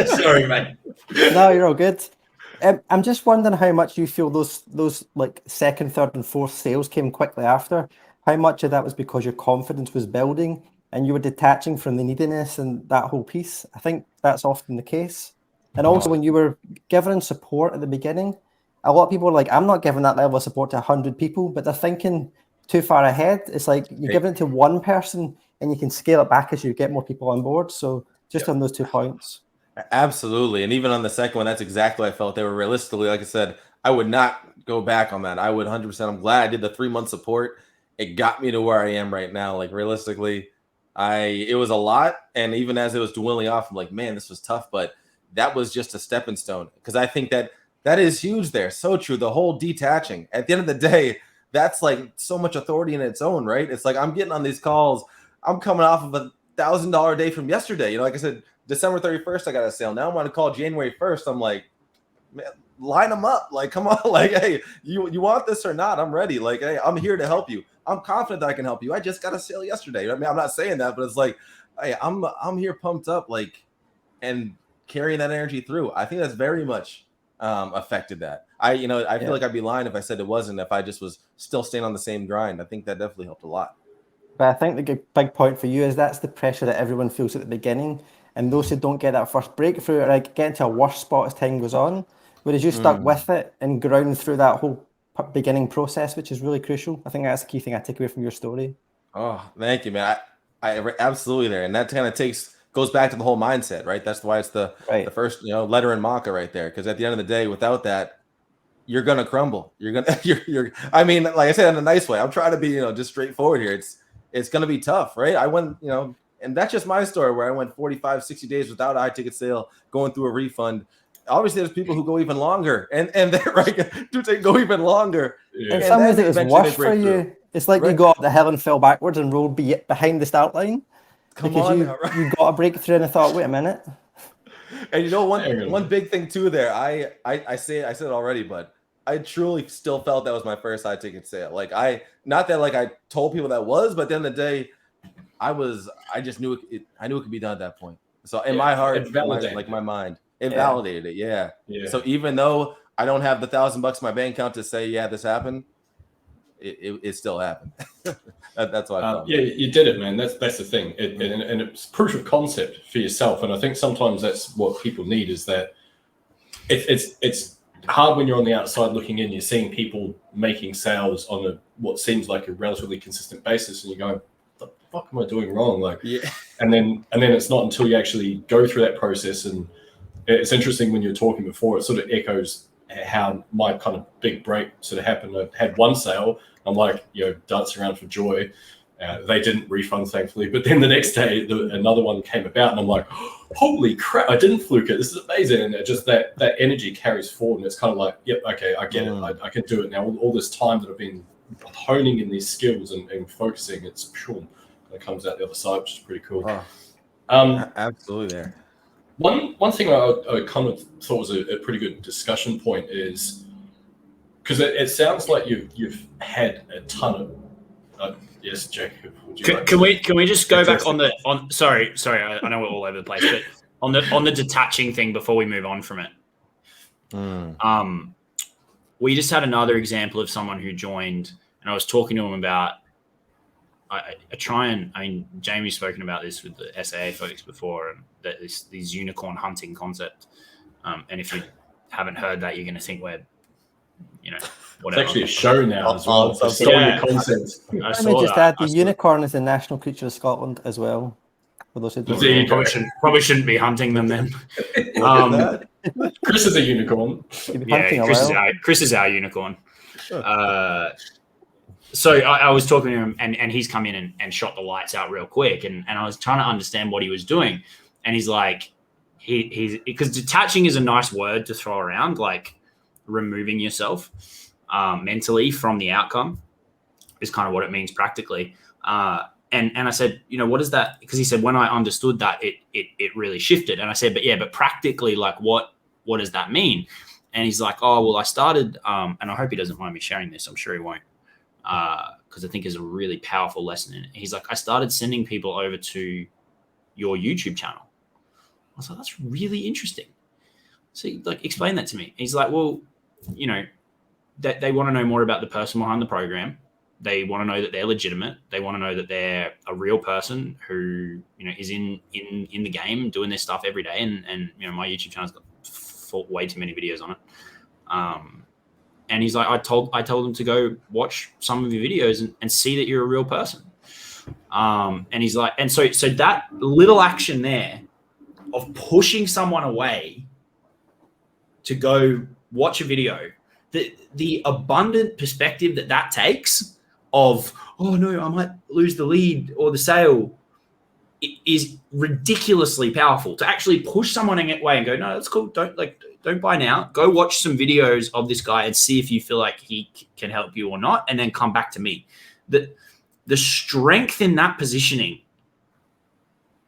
Sorry, mate. No, you're all good. I'm just wondering how much you feel those like second, third, and fourth sales came quickly after. How much of that was because your confidence was building and you were detaching from the neediness and that whole piece? I think that's often the case. And also when you were giving support at the beginning, a lot of people are like, I'm not giving that level of support to 100 people, but they're thinking too far ahead. It's like you're giving it to one person and you can scale it back as you get more people on board. So just on those 2 points. Absolutely. And even on the second one, that's exactly what I felt. They were realistically, like I said, I would not go back on that. I would 100%. I'm glad I did the 3-month support. It got me to where I am right now. Like realistically, it was a lot. And even as it was dwindling off, I'm like, man, this was tough. But that was just a stepping stone. Because I think that is huge there. So true. The whole detaching. At the end of the day, that's like so much authority in its own, right? It's like I'm getting on these calls. I'm coming off of $1,000 day from yesterday. You know, like I said, December 31st, I got a sale. Now I'm on a call January 1st. I'm like, man, line them up. Like, come on. Like, hey, you want this or not? I'm ready. Like, hey, I'm here to help you. I'm confident that I can help you. I just got a sale yesterday. I mean, I'm not saying that, but it's like, hey, I'm here pumped up, like, and carrying that energy through. I think that's very much affected that. I feel like I'd be lying if I said it wasn't, if I just was still staying on the same grind. I think that definitely helped a lot. But I think the big point for you is that's the pressure that everyone feels at the beginning. And those who don't get that first breakthrough are like getting to a worse spot as time goes on. Whereas you stuck with it and ground through that whole beginning process, which is really crucial. I think that's the key thing I take away from your story. Oh, thank you, man. I absolutely there. And that kind of goes back to the whole mindset, right? That's why it's the first, letter in Maca right there. Because at the end of the day, without that, you're gonna crumble. You're gonna you're I mean, like I said, in a nice way. I'm trying to be, just straightforward here. It's gonna be tough, right? I went, and that's just my story where I went 45, 60 days without a high ticket sale, going through a refund. Obviously, there's people who go even longer, and they're right, they go even longer. Yeah. In some ways, it was worse for you. It's like you got up the hill and fell backwards and rolled behind the start line. You got a breakthrough and I thought, wait a minute. And one big thing too there, I say it already, but I truly still felt that was my first high ticket sale. Like I told people that was, but at the end of the day, I just knew I knew it could be done at that point. So in my heart, my mind, it validated it. Yeah. So even though I don't have the $1,000 in my bank account to say, yeah, this happened, it still happened. That's what I felt. Yeah, you did it, man. That's the thing. And it's proof of concept for yourself. And I think sometimes that's what people need, is that it's hard when you're on the outside looking in. You're seeing people making sales on what seems like a relatively consistent basis, and you're going, "What the fuck am I doing wrong?" Like, and then it's not until you actually go through that process. And it's interesting when you were talking before. It sort of echoes how my kind of big break sort of happened. I had one sale. I'm like, dancing around for joy. They didn't refund, thankfully. But then the next day, another one came about, and I'm like, holy crap, I didn't fluke it. This is amazing. And it just that energy carries forward. And it's kind of like, yep, okay, I get it. I can do it now. All this time that I've been honing in these skills and focusing, it's pure. It comes out the other side, which is pretty cool. Absolutely there. One thing I kind of thought was a pretty good discussion point is, because it sounds like you've had a ton of yes, Jacob. Can we just go back on sorry, I know we're all over the place, but on the detaching thing before we move on from it. We just had another example of someone who joined, and I was talking to him about Jamie's spoken about this with the SAA folks before, and that these unicorn hunting concept. And if you haven't heard that, you're going to think we're, whatever. It's actually a show now as well. Let me just add, the unicorn is the national creature of Scotland as well. For those who don't know. Probably shouldn't be hunting them then. Chris is a unicorn. Yeah, Chris is our unicorn. So I was talking to him, and he's come in and shot the lights out real quick, and I was trying to understand what he was doing, and he's like, he's because detaching is a nice word to throw around, like removing yourself mentally from the outcome is kind of what it means practically. And I said, what is that? Because he said, when I understood that, it really shifted. And I said, but practically, like what does that mean? And he's like, oh, well, I started, and I hope he doesn't mind me sharing this. I'm sure he won't. Because I think there's a really powerful lesson in it. He's like, I started sending people over to your YouTube channel. I was like, that's really interesting. So explain that to me. He's like, well, that they want to know more about the person behind the program. They want to know that they're legitimate. They want to know that they're a real person who, is in the game doing this stuff every day. And my YouTube channel's got way too many videos on it. And he's like, I told him to go watch some of your videos and see that you're a real person. And he's like, and so that little action there of pushing someone away to go watch a video, the abundant perspective that takes of, oh no, I might lose the lead or the sale, is ridiculously powerful. To actually push someone away and go, no, that's cool. Don't buy now. Go watch some videos of this guy and see if you feel like he can help you or not, and then come back to me. The strength in that positioning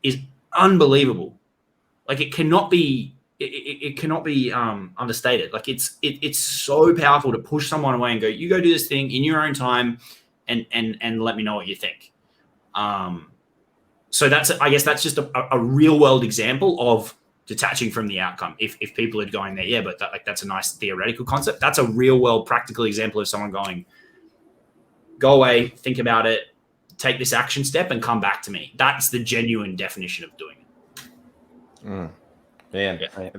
is unbelievable. Like it cannot be understated. Like it's so powerful to push someone away and go, you go do this thing in your own time, and let me know what you think. So I guess that's just a real world example of detaching from the outcome. If people are going there, yeah, but that's a nice theoretical concept. That's a real world practical example of someone going, go away, think about it, take this action step, and come back to me. That's the genuine definition of doing it. Man, Yeah.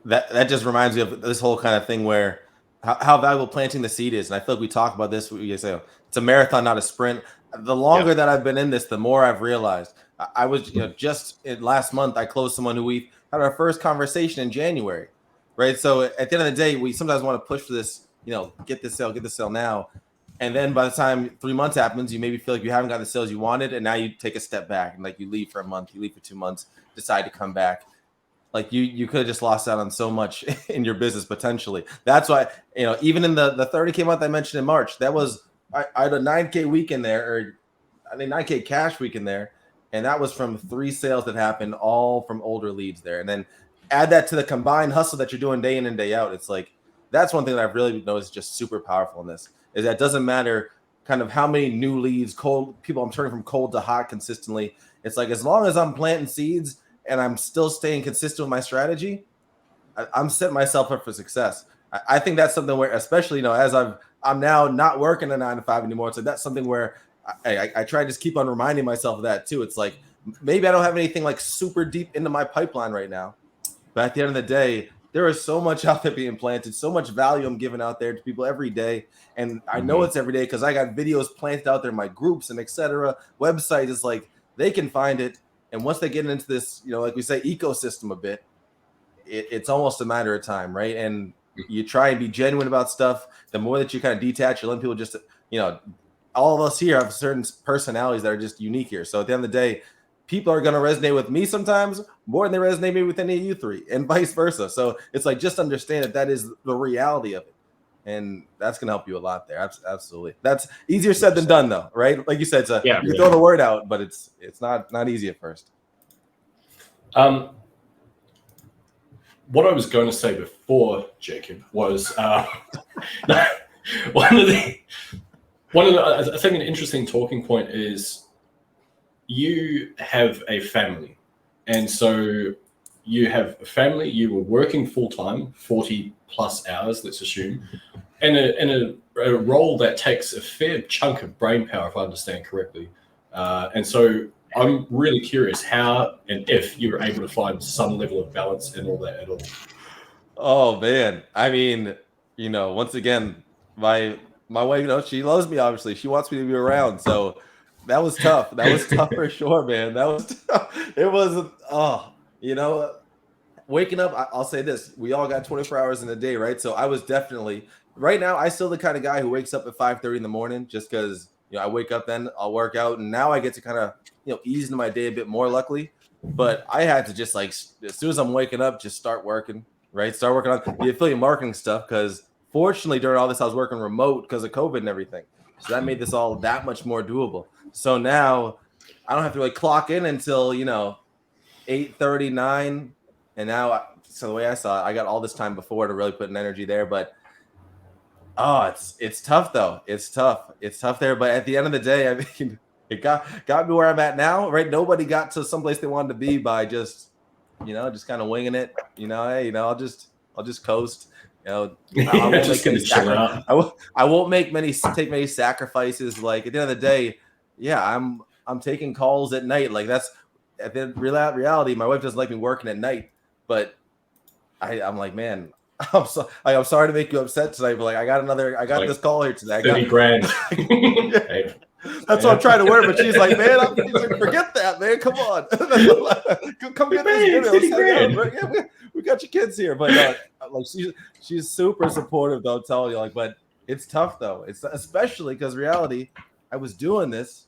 that just reminds me of this whole kind of thing where how valuable planting the seed is. And I feel like we talk about this. We say it's a marathon, not a sprint. The longer that I've been in this, the more I've realized. I was, just last month, I closed someone who we had our first conversation in January, right? So at the end of the day, we sometimes want to push for this, get this sale now. And then by the time 3 months happens, you maybe feel like you haven't got the sales you wanted. And now you take a step back and you leave for a month, you leave for 2 months, decide to come back. Like you could have just lost out on so much in your business potentially. That's why, even in the 30K month I mentioned in March, that was, I had a 9K week in there, or I think 9K cash week in there. And that was from 3 sales that happened, all from older leads there. And then add that to the combined hustle that you're doing day in and day out. It's like, that's one thing that I've really noticed just super powerful in this, is that it doesn't matter kind of how many new leads, cold people I'm turning from cold to hot consistently. It's like, as long as I'm planting seeds and I'm still staying consistent with my strategy, I'm setting myself up for success. I think that's something where, especially, as I'm now not working a 9 to 5 anymore. So that's something where I try to just keep on reminding myself of that too. It's like, maybe I don't have anything like super deep into my pipeline right now, but at the end of the day, there is so much out there being planted, so much value I'm giving out there to people every day. And I know it's every day because I got videos planted out there in my groups and etc. Website is like, they can find it. And once they get into this, like we say, ecosystem a bit, it's almost a matter of time, right? And you try and be genuine about stuff. The more that you kind of detach, you let people just, all of us here have certain personalities that are just unique here. So at the end of the day, people are going to resonate with me sometimes more than they resonate with any of you three, and vice versa. So it's like, just understand that is the reality of it. And that's going to help you a lot there. Absolutely. That's easier said than done, though, right? Like you said, you can throw the word out, but it's not easy at first. What I was going to say before, Jacob, was one of the I think an interesting talking point is, you have a family, and so you have a family. You were working full time, 40 plus hours, let's assume, and in a role that takes a fair chunk of brain power, if I understand correctly. And so I'm really curious how and if you were able to find some level of balance in all that at all. Oh man, I mean, once again, my wife, she loves me. Obviously, she wants me to be around. So that was tough. That was tough for sure, man. That was tough. It was. Waking up. I'll say this: we all got 24 hours in a day, right? So I was definitely right now. I still the kind of guy who wakes up at 5:30 in the morning, just because I wake up, then I'll work out, and now I get to kind of ease into my day a bit more. Luckily, but I had to just as soon as I'm waking up, just start working. Right, start working on the affiliate marketing stuff, because fortunately during all this I was working remote because of COVID and everything. So that made this all that much more doable. So now I don't have to clock in until 8:39, and now so the way I saw it, I got all this time before to really put an energy there. But it's tough though. It's tough there. But at the end of the day, I mean, it got me where I'm at now. Right, nobody got to someplace they wanted to be by just kind of winging it. I'll just coast. I won't take many sacrifices. Like at the end of the day, I'm taking calls at night. Like that's at the reality. My wife doesn't like me working at night, but I'm like, man, I'm sorry to make you upset tonight, but like I got this call here today. 30 grand. Hey, that's what I'm trying to wear, but she's like, man, she's like, forget that, man. Come on, come get this dinner. Let's hang out. Yeah, we got your kids here, but like she's super supportive, though. Tell you, like, but it's tough though. It's especially because reality, I was doing this,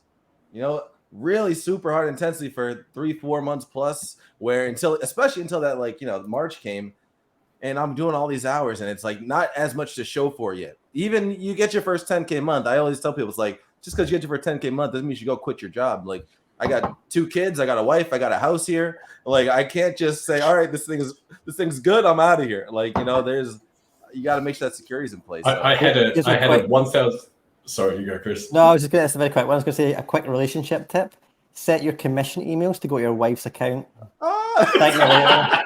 really super hard intensely for 3-4 months plus, especially until that, like, March came. And I'm doing all these hours, and it's like not as much to show for yet. Even you get your first 10K month. I always tell people, it's like, just because you get your first 10K month doesn't mean you should go quit your job. Like, I got 2 kids, I got a wife, I got a house here. Like, I can't just say, all right, this thing's good, I'm out of here. Like, you got to make sure that security's in place. I had a 1,000. Sorry, you go, Chris. No, I was just going to say a very quick one. I was going to say a quick relationship tip. Set your commission emails to go to your wife's account. Thank you later.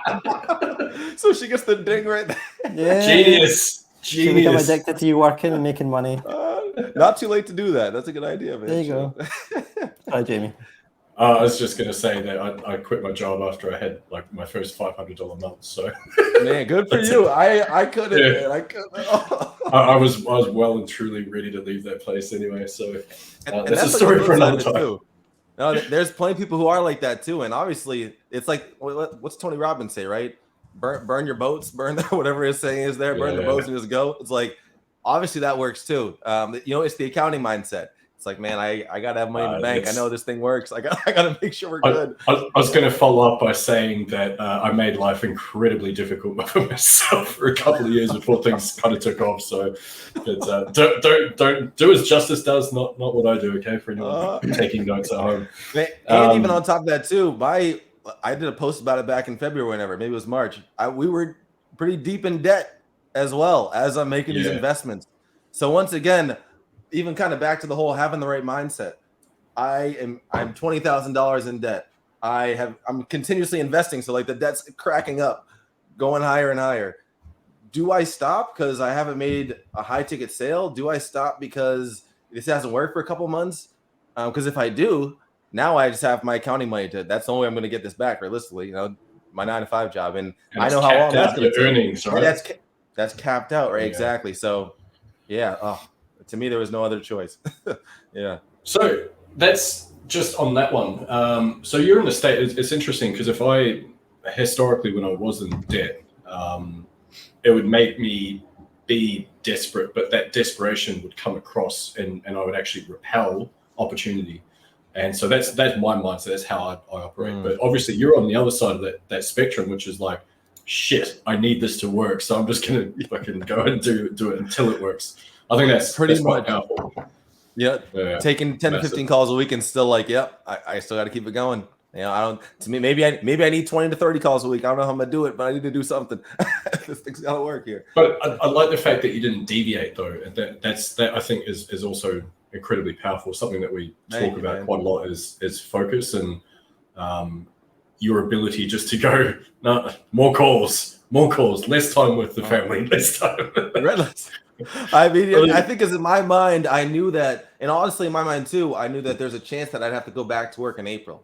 So she gets the ding right there. Yeah. Genius. She become addicted to you working and making money. Not too late to do that. That's a good idea, man. There you go. Hi, Jamie. I was just going to say that I quit my job after I had like my first $500 month. So, man, good for you. I couldn't. Yeah. Man. I couldn't. I was well and truly ready to leave that place anyway. So that's a story for another time. Too. No, there's plenty of people who are like that too, and obviously it's like, what's Tony Robbins say, right? Burn your boats, burn whatever his saying is there, burn the boats and just go. It's like, obviously that works too. It's the accounting mindset. It's like, man, I gotta have money in the bank. I know this thing works. I gotta make sure we're good. I was going to follow up by saying that I made life incredibly difficult for myself for a couple of years before things kind of took off. So, but, don't do as Justice does, not what I do. Okay, for anyone taking notes at home. And even on top of that too, I did a post about it back in February, whenever, maybe it was March. We were pretty deep in debt as well as I'm making these investments. So once again, even kind of back to the whole having the right mindset. I'm $20,000 in debt. I'm continuously investing. So like the debt's cracking up, going higher and higher. Do I stop because I haven't made a high ticket sale? Do I stop because this hasn't worked for a couple months? Because if I do, now I just have my accounting money that's the only way I'm going to get this back realistically, my 9-to-5 job. And I know how long that's going to take. Earnings, right? That's capped out, right? Yeah. Exactly. So yeah. To me, there was no other choice. Yeah. So that's just on that one. So you're in a state, it's interesting because historically, when I was in debt, it would make me be desperate, but that desperation would come across and I would actually repel opportunity. And so that's my mindset. That's how I operate. But obviously you're on the other side of that spectrum, which is like, shit, I need this to work. So I'm just going to fucking go and do it until it works. I think that's pretty much powerful. Yeah. Taking 10 to 15 calls a week and still like, I still got to keep it going. Maybe I need 20 to 30 calls a week. I don't know how I'm going to do it, but I need to do something. This thing's got to work here. But I like the fact that you didn't deviate though. That I think is also incredibly powerful. Something that we talk about quite a lot is focus and your ability just to go, no, more calls, less time with the family, less time. I mean, I think, as in my mind, I knew that, and honestly, in my mind too, I knew that there's a chance that I'd have to go back to work in April,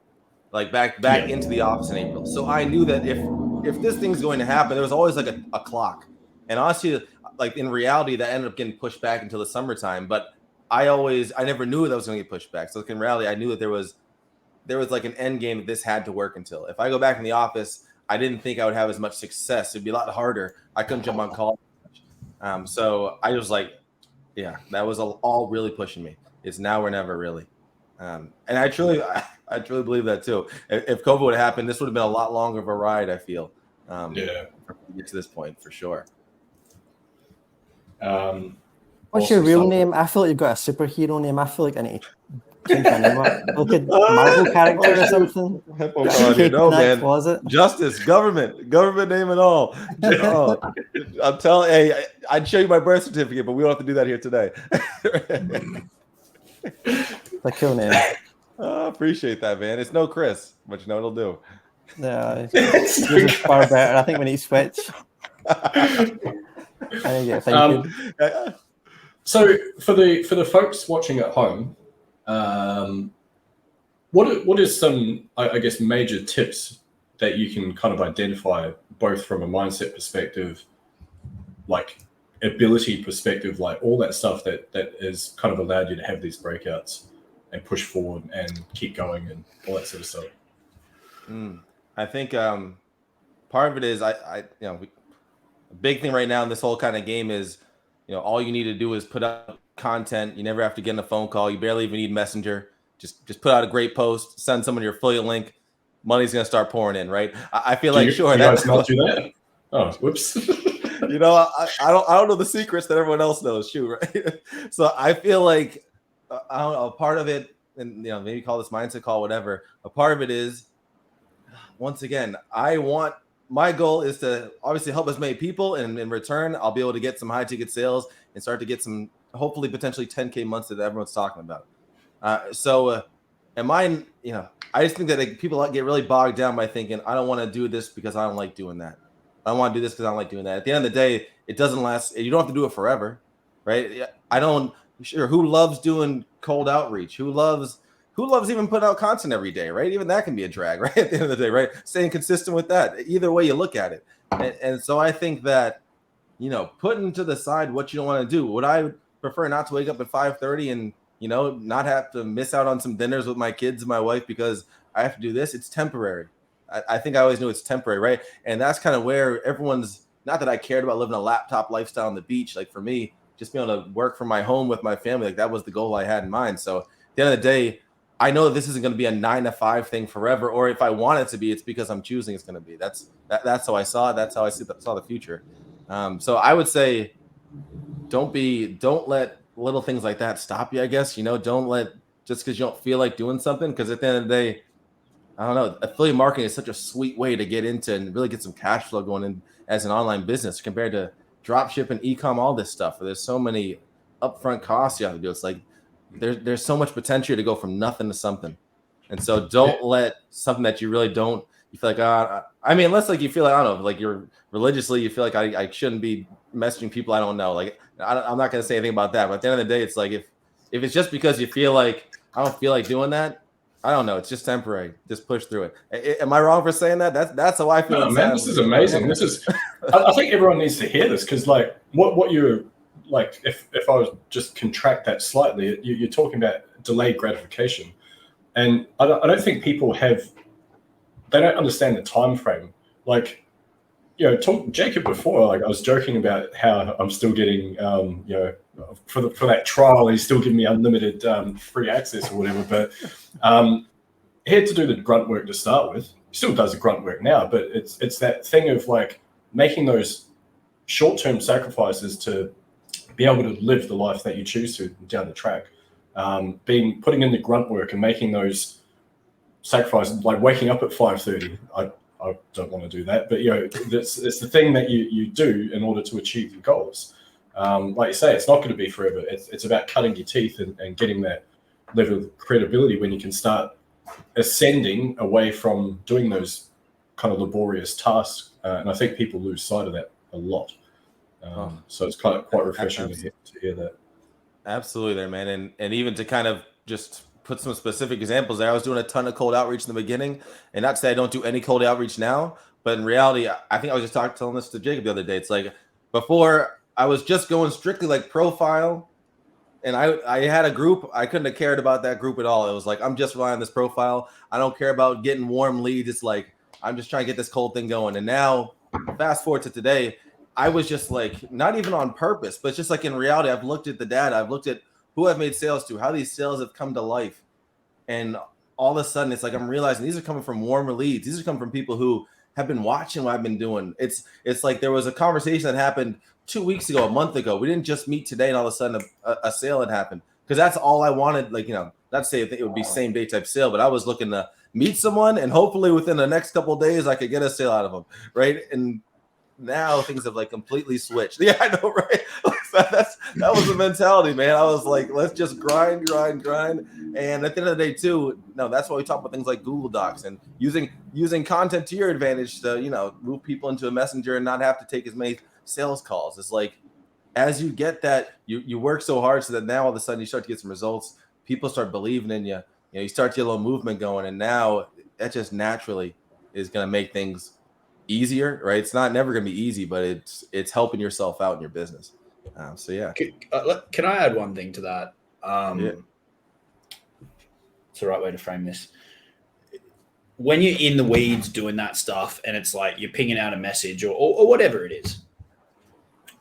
like back into the office in April. So I knew that if this thing's going to happen, there was always like a clock. And honestly, like in reality, that ended up getting pushed back until the summertime. But I never knew that was going to get pushed back. So in reality, I knew that there was like an end game that this had to work until. If I go back in the office, I didn't think I would have as much success. It'd be a lot harder. I couldn't jump on calls. So I was like, that was all really pushing me. It's now or never, really. And I truly believe that too. If COVID would have happened, this would have been a lot longer of a ride, I feel. To get to this point for sure. What's your real name? I feel like you've got a superhero name. I feel like I need to change my name up. Look at Marvel character or something. No, man. Closet. Justice, government name and all. I'm telling. Hey, I'd show you my birth certificate, but we don't have to do that here today. A cool name. Appreciate that, man. It's no Chris, but it'll do. Yeah, it's far better. I think we need to switch. So for the folks watching at home, what is some, I guess, major tips that you can kind of identify both from a mindset perspective like ability perspective, like all that stuff that is kind of allowed you to have these breakouts and push forward and keep going and all that sort of stuff. I think part of it is a big thing right now in this whole kind of game is, all you need to do is put up content. You never have to get in a phone call. You barely even need Messenger. Just put out a great post, send someone your affiliate link. Money's gonna start pouring in, right? I feel like Do you guys not do that? Oh, whoops. I don't know the secrets that everyone else knows. Shoot, right? So I feel like I don't know. Part of it, and maybe call this mindset call, whatever. A part of it is, once again, my goal is to obviously help as many people, and in return, I'll be able to get some high ticket sales and start to get some, hopefully, potentially 10K months that everyone's talking about. I just think that people get really bogged down by thinking, I don't want to do this because I don't like doing that. I don't want to do this because I don't like doing that. At the end of the day, it doesn't last. You don't have to do it forever, right? Who loves doing cold outreach? Who loves even putting out content every day, right? Even that can be a drag, right? At the end of the day, right? Staying consistent with that. Either way you look at it. And so I think that, putting to the side what you don't want to do. Would I prefer not to wake up at 5:30 and, not have to miss out on some dinners with my kids and my wife because I have to do this? It's temporary. I think I always knew it's temporary, right? And that's kind of where everyone's, not that I cared about living a laptop lifestyle on the beach. Like for me, just being able to work from my home with my family, like that was the goal I had in mind. So at the end of the day, I know this isn't going to be a 9 to 5 thing forever, or if I want it to be, it's because I'm choosing it's going to be. That's how I saw it. That's how I saw the future. So I would say, don't let little things like that stop you. I guess don't let just because you don't feel like doing something. Because at the end of the day, I don't know. Affiliate marketing is such a sweet way to get into and really get some cash flow going in as an online business compared to drop shipping, e-com, all this stuff. There's so many upfront costs you have to do. It's like there's so much potential to go from nothing to something. And so don't let something that you really don't, you feel like, unless like you feel like, I don't know, like you're religiously, you feel like I shouldn't be messaging people I don't know. Like I'm not going to say anything about that. But at the end of the day, it's like if it's just because you feel like I don't feel like doing that, I don't know. It's just temporary. Just push through it. Am I wrong for saying that? That's how I feel. No, man, this is amazing. This is. I think everyone needs to hear this because, like, what you're like, if I was just contract that slightly, you're talking about delayed gratification, and I don't think people they don't understand the time frame. Like, Jacob before, like I was joking about how I'm still getting, for that trial, he's still giving me unlimited free access or whatever. But he had to do the grunt work to start with. He still does the grunt work now, but it's that thing of like making those short-term sacrifices to be able to live the life that you choose to down the track. Putting in the grunt work and making those sacrifices, like waking up at 5:30. I don't want to do that, but it's the thing that you do in order to achieve your goals. Like you say, it's not going to be forever. It's about cutting your teeth and getting that level of credibility when you can start ascending away from doing those kind of laborious tasks. And I think people lose sight of that a lot. So it's quite refreshing to hear that. Absolutely there, man. And even to kind of just put some specific examples there. I was doing a ton of cold outreach in the beginning, and not to say I don't do any cold outreach now, but in reality, I think I was just telling this to Jacob the other day. It's like before I was just going strictly like profile, and I had a group. I couldn't have cared about that group at all. It was like, I'm just relying on this profile. I don't care about getting warm leads. It's like, I'm just trying to get this cold thing going. And now fast forward to today, I was just like, not even on purpose, but just like in reality, I've looked at the data. I've looked at who I've made sales to, how these sales have come to life. And all of a sudden, it's like I'm realizing these are coming from warmer leads. These are coming from people who have been watching what I've been doing. It's like there was a conversation that happened 2 weeks ago, a month ago. We didn't just meet today and all of a sudden a sale had happened. Because that's all I wanted. Like, not to say it would be same day type sale, but I was looking to meet someone and hopefully within the next couple of days, I could get a sale out of them. Right. And now things have like completely switched. Yeah, I know, right? That was the mentality, man. I was like, let's just grind. And at the end of the day, too, no, that's why we talk about things like Google Docs and using content to your advantage to, move people into a messenger and not have to take as many sales calls. It's like, as you get that, you work so hard so that now all of a sudden you start to get some results. People start believing in you. You start to get a little movement going, and now that just naturally is going to make things easier, right? It's not never going to be easy, but it's helping yourself out in your business. So yeah. Can I add one thing to that? Yeah. It's the right way to frame this. When you're in the weeds doing that stuff, and it's like you're pinging out a message or whatever it is,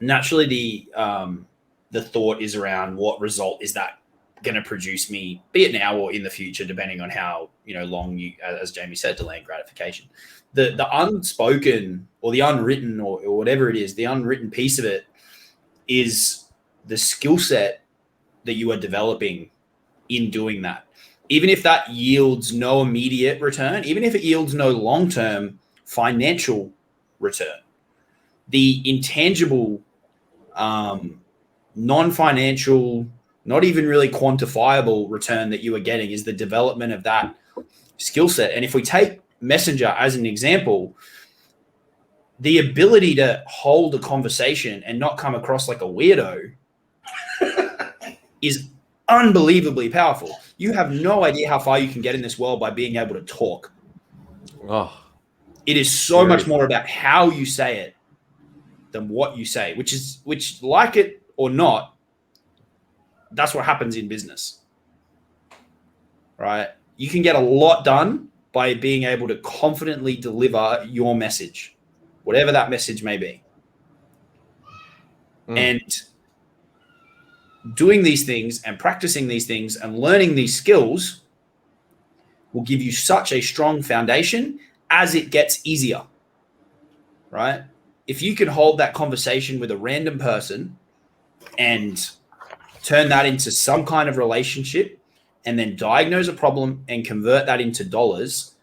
naturally the thought is around what result is that going to produce me, be it now or in the future, depending on how long you, as Jamie said, delaying gratification. The unspoken or the unwritten or whatever it is, the unwritten piece of it is the skill set that you are developing in doing that. Even if that yields no immediate return, even if it yields no long-term financial return, the intangible, non-financial, not even really quantifiable return that you are getting is the development of that skill set. And if we take Messenger as an example, the ability to hold a conversation and not come across like a weirdo is unbelievably powerful. You have no idea how far you can get in this world by being able to talk. Oh, it is so much more about how you say it than what you say, which like it or not, that's what happens in business, right? You can get a lot done by being able to confidently deliver your message, whatever that message may be. And doing these things and practicing these things and learning these skills will give you such a strong foundation as it gets easier, right? If you can hold that conversation with a random person and turn that into some kind of relationship and then diagnose a problem and convert that into dollars,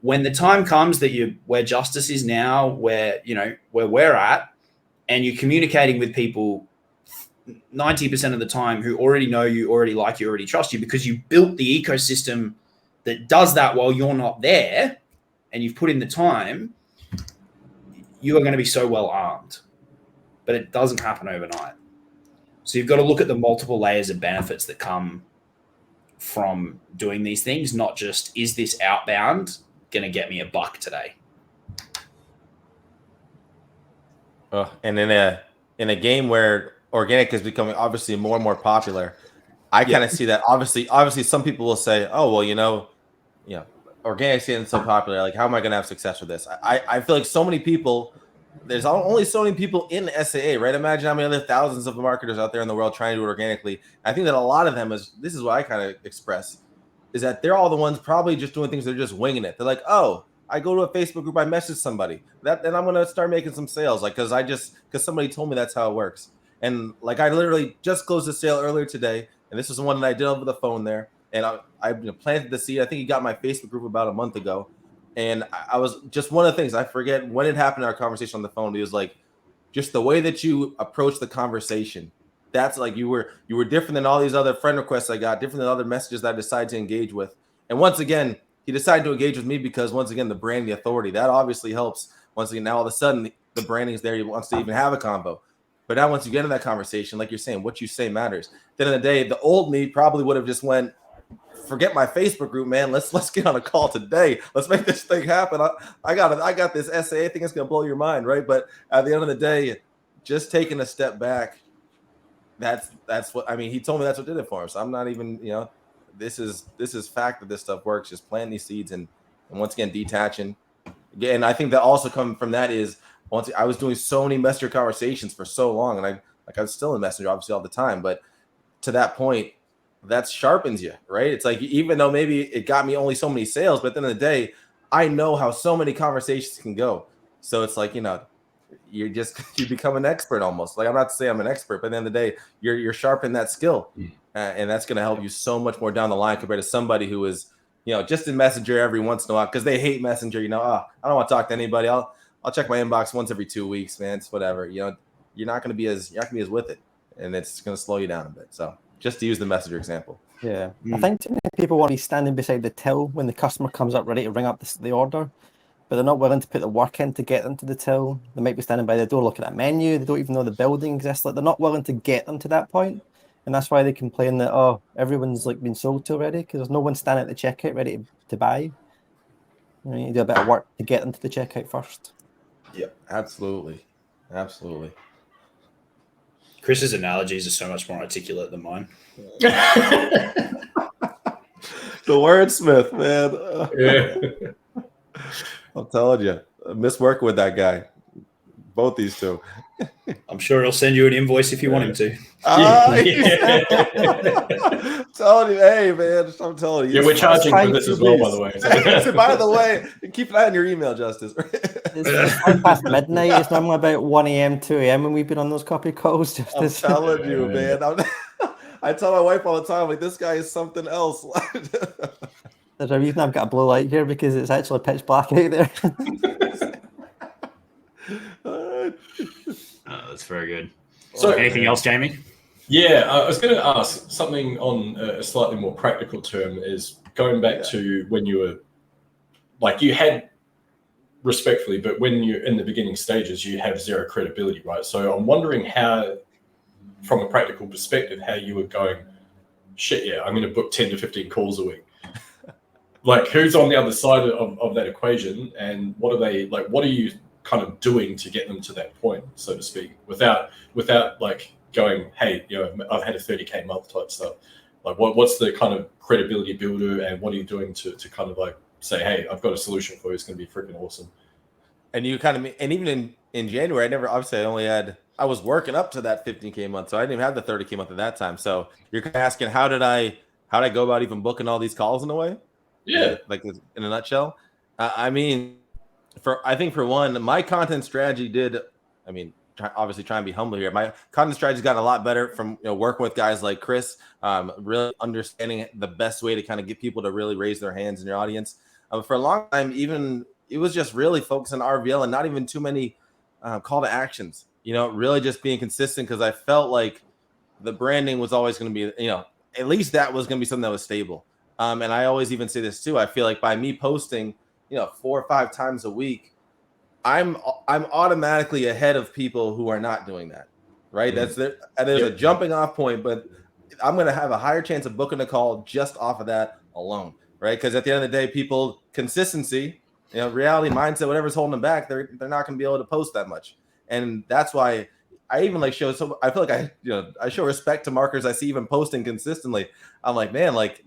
when the time comes that you where justice is now, where we're at, and you're communicating with people 90% of the time who already know you, already like you, already trust you, because you built the ecosystem that does that while you're not there and you've put in the time, you are going to be so well armed. But it doesn't happen overnight. So you've got to look at the multiple layers of benefits that come from doing these things, not just, is this outbound going to get me $1 today? And in a game where organic is becoming obviously more and more popular, I kind of see that obviously some people will say, oh, well, organic's getting so popular, like, how am I going to have success with this? I feel like so many people, there's only so many people in SAA, right? Imagine how many other thousands of marketers out there in the world trying to do it organically. I think that a lot of them this is what I kind of express, is that they're all the ones probably just doing things, they're just winging it. They're like, oh, I go to a Facebook group, I message somebody, then I'm going to start making some sales, like, because somebody told me that's how it works. And like, I literally just closed a sale earlier today, and this was the one that I did over the phone there. And I planted the seed. I think he got my Facebook group about a month ago. And I was just, one of the things, I forget when it happened in our conversation on the phone, he was like, just the way that you approach the conversation, that's like, you were different than all these other friend requests I got, different than other messages that I decided to engage with. And once again, he decided to engage with me because, once again, the brand, the authority, that obviously helps. Once again, now all of a sudden the branding is there. He wants to even have a convo. But now once you get into that conversation, like you're saying, what you say matters. At the end of the day, the old me probably would have just went, forget my Facebook group, man. Let's get on a call today. Let's make this thing happen. I got this SAA thing that's gonna blow your mind, right? But at the end of the day, just taking a step back, that's what I mean. He told me that's what did it for him. So I'm not even, this is fact that this stuff works. Just plant these seeds and once again, detaching. Again, I think that also coming from that is, once I was doing so many messenger conversations for so long, and I was still in Messenger obviously all the time, but to that point, that sharpens you, right? It's like, even though maybe it got me only so many sales, but at the end of the day, I know how so many conversations can go. So it's like, you become an expert almost. Like, I'm not to say I'm an expert, but at the end of the day, you're sharpening that skill, and that's going to help you so much more down the line compared to somebody who is, just in Messenger every once in a while because they hate Messenger. I don't want to talk to anybody. I'll check my inbox once every 2 weeks, man. It's whatever. You're not going to be as with it, and it's going to slow you down a bit. So just to use the Messenger example. Yeah, I think too many people want to be standing beside the till when the customer comes up ready to ring up the order, but they're not willing to put the work in to get them to the till. They might be standing by the door looking at a menu. They don't even know the building exists. Like, they're not willing to get them to that point, and that's why they complain that, oh, everyone's like been sold to already, because there's no one standing at the checkout ready to buy. You know, you do a bit of work to get them to the checkout first. Yeah, absolutely. Absolutely. Chris's analogies are so much more articulate than mine. The wordsmith, man. Yeah. I'm telling you, I miss working with that guy. Both these two. I'm sure he'll send you an invoice if you want him to. I'm telling you, hey man, I'm telling you. Yeah, we're charging for this as well, by the way. So, by the way, keep an eye on your email, Justice. It's 5 past midnight. It's normally about 1 a.m., 2 a.m. when we've been on those copy calls. I'm telling you, man. I tell my wife all the time, like, this guy is something else. There's a reason I've got a blue light here because it's actually pitch black out there. That's very good. So, anything else, Jamie? Yeah, I was going to ask something on a slightly more practical term. Is going back to when you were, like, you had, respectfully, but when you're in the beginning stages, you have zero credibility, right? So I'm wondering how, from a practical perspective, how you were going, shit, yeah, I'm going to book 10 to 15 calls a week. Like, who's on the other side of that equation, and what are they, like, what are you kind of doing to get them to that point, so to speak, without like going, hey, you know, I've had a 30K month type stuff. Like, what's the kind of credibility builder, and what are you doing to kind of like say, hey, I've got a solution for you, it's going to be freaking awesome. And you kind of, and even in January, I was working up to that 15K month, so I didn't even have the 30K month at that time. So you're kind of asking, how did I go about even booking all these calls in a way? Yeah, like in a nutshell. I mean, I think for one, my content strategy obviously try and be humble here. My content strategy's gotten a lot better from working with guys like Chris, really understanding the best way to kind of get people to really raise their hands in your audience. For a long time, even it was just really focused on RVL and not even too many call to actions. Really just being consistent, because I felt like the branding was always going to be, at least that was going to be something that was stable. And I always even say this too. I feel like by me posting, 4 or 5 times a week, I'm automatically ahead of people who are not doing that, right? There's a jumping off point, but I'm going to have a higher chance of booking a call just off of that alone, right? Because at the end of the day, people, consistency, reality, mindset, whatever's holding them back, they're not going to be able to post that much. And that's why I even show. So I feel like I show respect to marketers I see even posting consistently. I'm like, man, like,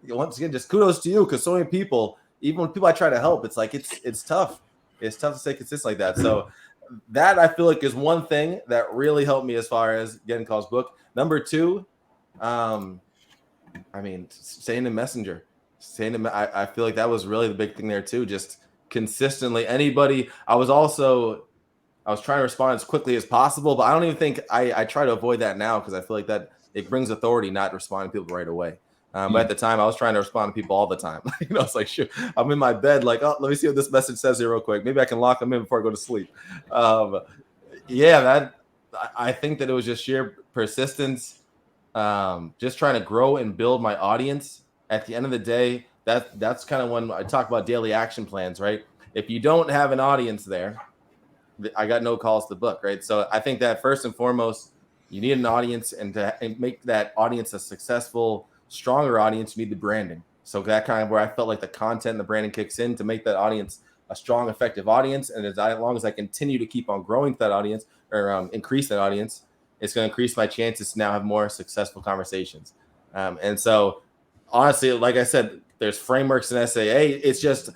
once again, just kudos to you, because so many people, even when people I try to help, it's like it's tough. It's tough to stay consistent like that. So that, I feel like, is one thing that really helped me as far as getting calls booked. Number 2, staying in Messenger. I feel like that was really the big thing there too. Just consistently, anybody. I was trying to respond as quickly as possible, but I don't even think I try to avoid that now, because I feel like that it brings authority not responding to people right away. But at the time, I was trying to respond to people all the time. It's like, shoot, I'm in my bed, like, oh, let me see what this message says here real quick. Maybe I can lock them in before I go to sleep. I think that it was just sheer persistence, just trying to grow and build my audience. At the end of the day, that's kind of when I talk about daily action plans, right? If you don't have an audience there, I got no calls to book, right? So I think that first and foremost, you need an audience, and to make that audience a successful, stronger audience, you need the branding. So that kind of where I felt like the content and the branding kicks in to make that audience a strong, effective audience. And as long as I continue to keep on growing that audience, or increase that audience, it's going to increase my chances to now have more successful conversations. And so, honestly, like I said, there's frameworks in SAA. It's just,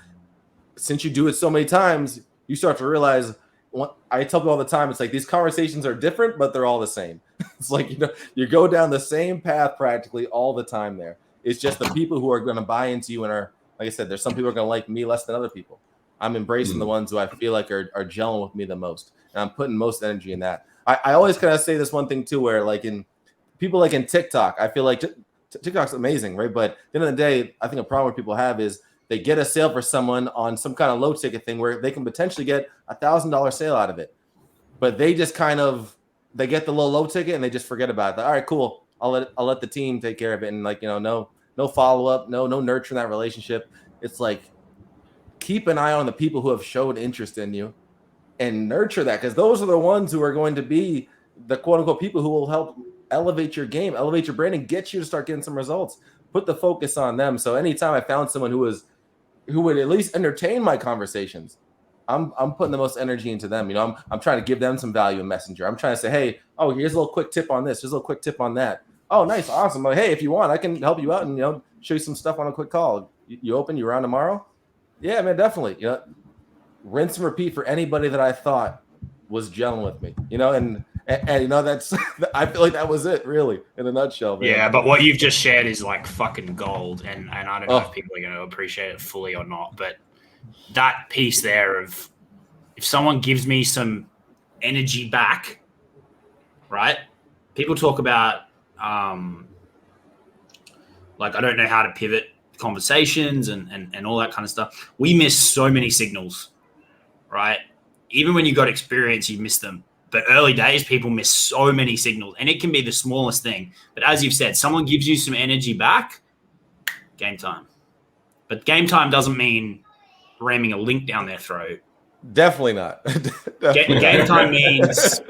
since you do it so many times, you start to realize. I tell people all the time, it's like these conversations are different, but they're all the same. It's like, you go down the same path practically all the time there. It's just the people who are going to buy into you and are, like I said, there's some people who are going to like me less than other people. I'm embracing the ones who I feel like are gelling with me the most. And I'm putting most energy in that. I always kind of say this one thing too, where like in TikTok, I feel like TikTok's amazing, right? But at the end of the day, I think a problem people have is they get a sale for someone on some kind of low ticket thing where they can potentially get $1,000 sale out of it. But they just they get the low ticket and they just forget about it. Like, all right, cool. I'll let the team take care of it. And no follow-up, no nurturing that relationship. It's like, keep an eye on the people who have showed interest in you and nurture that, because those are the ones who are going to be the quote unquote people who will help elevate your game, elevate your brand, and get you to start getting some results. Put the focus on them. So anytime I found someone who would at least entertain my conversations, I'm putting the most energy into them. You know, I'm trying to give them some value in Messenger. I'm trying to say, hey, oh, here's a little quick tip on this. Here's a little quick tip on that. Oh, nice, awesome. Like, hey, if you want, I can help you out and, you know, show you some stuff on a quick call. You open, you around tomorrow? Yeah, man, definitely. You know, rinse and repeat for anybody that I thought was gelling with me. You know, and you know, that's I feel like that was it, really, in a nutshell, man. Yeah, but what you've just shared is like fucking gold, and I don't know Oh. if people are going to appreciate it fully or not, but that piece there of if someone gives me some energy back, right? People talk about like I don't know how to pivot conversations and all that kind of stuff. We miss so many signals, right? Even when you got experience, you miss them. But early days, people miss so many signals, and it can be the smallest thing. But as you've said, someone gives you some energy back, game time. But game time doesn't mean ramming a link down their throat. Definitely not. Game time means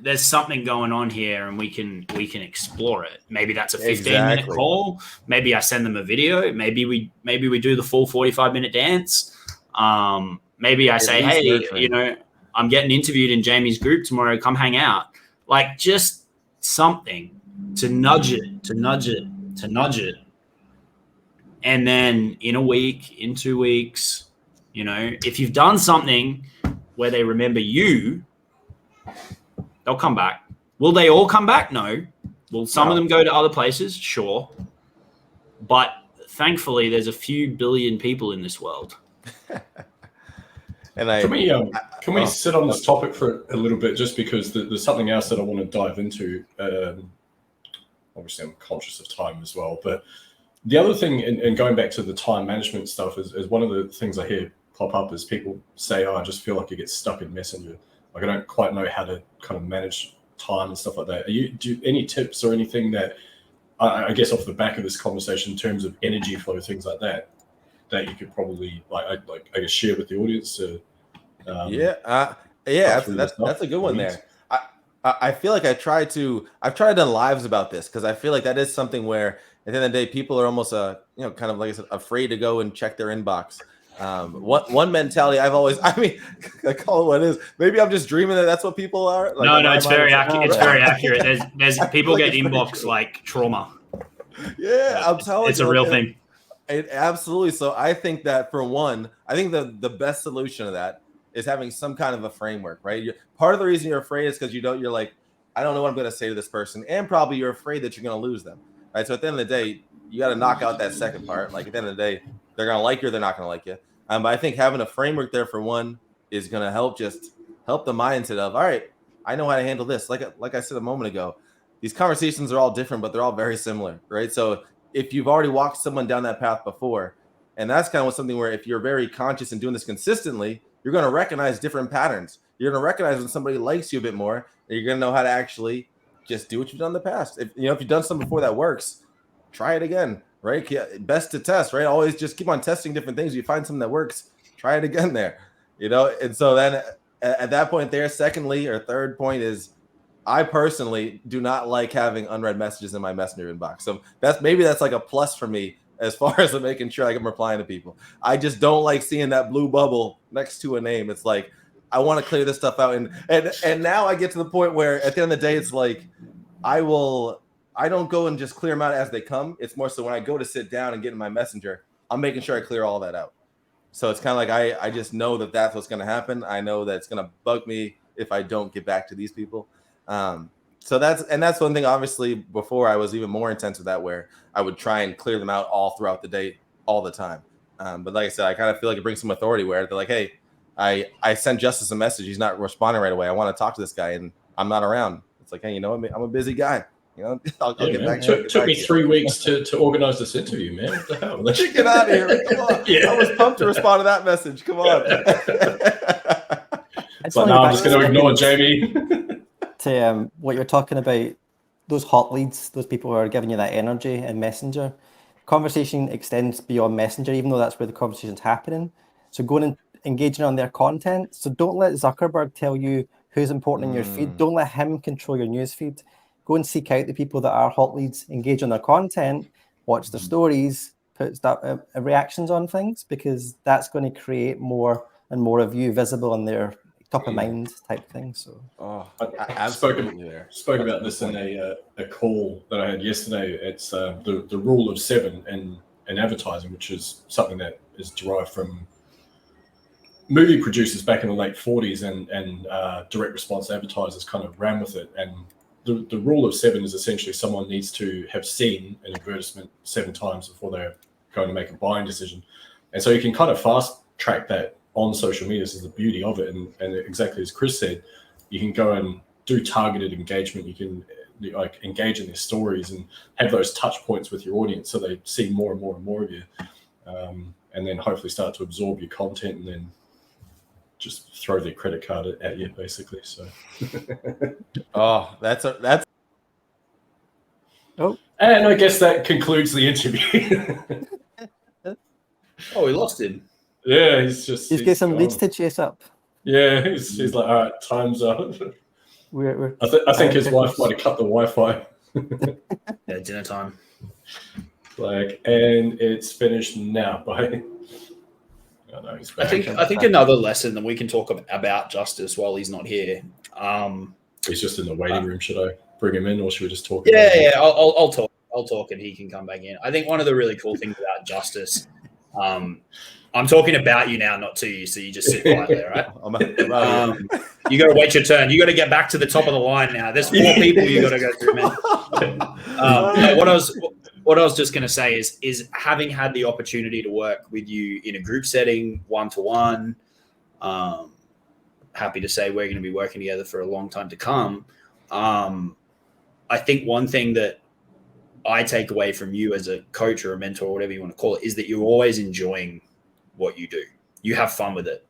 there's something going on here, and we can explore it. Maybe that's a 15-minute call. Maybe I send them a video. Maybe we do the full 45-minute dance. Maybe I say, hey, you know, I'm getting interviewed in Jamie's group tomorrow. Come hang out. Like just something to nudge it. And then in a week, in 2 weeks, you know, if you've done something where they remember you, they'll come back. Will they all come back? No. Will some of them go to other places? Sure. But thankfully, there's a few billion people in this world. And can we sit on this topic for a little bit, just because there's something else that I want to dive into. Obviously, I'm conscious of time as well, but the other thing, and going back to the time management stuff, is one of the things I hear pop up is people say, "Oh, I just feel like it gets stuck in Messenger. Like I don't quite know how to kind of manage time and stuff like that." Do any tips or anything that I guess off the back of this conversation in terms of energy flow, things like that you could probably I guess share with the audience? That's a good one there. I feel like I've tried to done lives about this, because I feel like that is something where at the end of the day, people are almost kind of like I said, afraid to go and check their inbox. One mentality I've always, I mean, I call it what it is. Maybe I'm just dreaming that that's what people are. Like, no, it's very accurate. It's very accurate. There's people get inbox like trauma. Yeah, I'm telling you, it's a real thing. Absolutely. So I think that for one, I think the best solution to that is having some kind of a framework, right? Part of the reason you're afraid is because you're like, I don't know what I'm going to say to this person, and probably you're afraid that you're going to lose them, right? So at the end of the day, you got to knock out that second part. Like at the end of the day, they're going to like you or they're not going to like you. But I think having a framework there for one is going to help the mindset of, all right, I know how to handle this. Like I said a moment ago, these conversations are all different, but they're all very similar, right? So if you've already walked someone down that path before, and that's kind of something where if you're very conscious and doing this consistently, you're going to recognize different patterns. You're going to recognize when somebody likes you a bit more, and you're going to know how to actually just do what you've done in the past. If you've done something before that works, try it again, right? Best to test, right? Always just keep on testing different things. You find something that works, try it again there, And so then at that point there, secondly or third point is, I personally do not like having unread messages in my Messenger inbox. So that's like a plus for me as far as making sure I'm replying to people. I just don't like seeing that blue bubble next to a name. It's like, I want to clear this stuff out. And now I get to the point where at the end of the day, it's like, I don't go and just clear them out as they come. It's more so when I go to sit down and get in my Messenger, I'm making sure I clear all that out. So it's kind of like, I just know that that's what's going to happen. I know that it's going to bug me if I don't get back to these people. So that's one thing. Obviously, before I was even more intense with that, where I would try and clear them out all throughout the day, all the time. But like I said, I kind of feel like it brings some authority where they're like, hey, I sent Justice a message. He's not responding right away. I want to talk to this guy, and I'm not around. It's like, hey, you know what? I'm a busy guy. I'll get back. Took me 3 weeks to organize this interview, man. What the hell? Let's get out of here. Come on. Yeah. I was pumped to respond to that message. Come on. But now I'm just going to ignore Jamie. To what you're talking about, those hot leads, those people who are giving you that energy in Messenger, conversation extends beyond Messenger, even though that's where the conversation's happening. So going and engaging on their content. So don't let Zuckerberg tell you who's important in your feed. Don't let him control your news feed. Go and seek out the people that are hot leads, engage on their content, watch their stories, puts that reactions on things, because that's going to create more and more of you visible in their top of mind type thing. So I spoke about this in a call that I had yesterday. It's the rule of 7 in advertising, which is something that is derived from movie producers back in the late 40s, and direct response advertisers kind of ran with it. And the rule of 7 is essentially someone needs to have seen an advertisement 7 times before they're going to make a buying decision. And so you can kind of fast track that on social media. This is the beauty of it. And exactly as Chris said, you can go and do targeted engagement. You can like engage in their stories and have those touch points with your audience, so they see more and more and more of you, and then hopefully start to absorb your content, and then just throw their credit card at you, basically. So that's and I guess that concludes the interview. Oh, we lost him. Yeah, he's got some leads to chase up. Yeah, he's like, all right, time's up. I think his wife might have cut the Wi-Fi. Yeah, dinner time. And it's finished now. Bye. Oh, no, he's back. I think another lesson that we can talk about Justice while he's not here. He's just in the waiting room. Should I bring him in, or should we just talk? Yeah. I'll talk. I'll talk, and he can come back in. I think one of the really cool things about Justice. I'm talking about you now, not to you, so you just sit quiet there, right? You got to wait your turn. You got to get back to the top of the line now. There's 4 people you got to go through, man. What I was just going to say is having had the opportunity to work with you in a group setting, 1-to-1. Happy to say we're going to be working together for a long time to come. I think one thing that I take away from you as a coach or a mentor, or whatever you want to call it, is that you're always enjoying what you do. You have fun with it,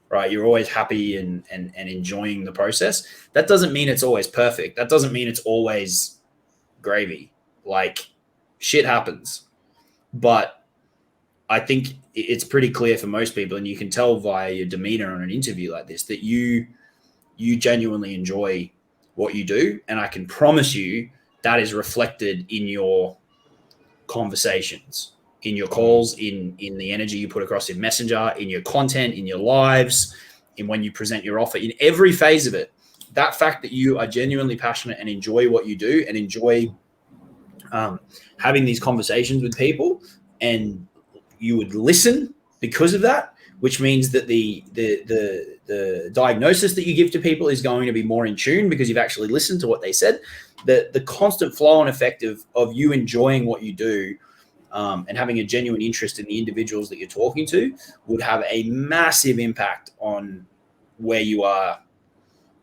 right? You're always happy and enjoying the process. That doesn't mean it's always perfect. That doesn't mean it's always gravy. Like, shit happens. But I think it's pretty clear for most people, and you can tell via your demeanor on an interview like this, that you genuinely enjoy what you do. And I can promise you that is reflected in your conversations, in your calls, in the energy you put across in Messenger, in your content, in your lives, in when you present your offer, in every phase of it. That fact that you are genuinely passionate and enjoy what you do, and enjoy having these conversations with people, and you would listen because of that, which means that the diagnosis that you give to people is going to be more in tune because you've actually listened to what they said. The constant flow and effect of you enjoying what you do, and having a genuine interest in the individuals that you're talking to, would have a massive impact on where you are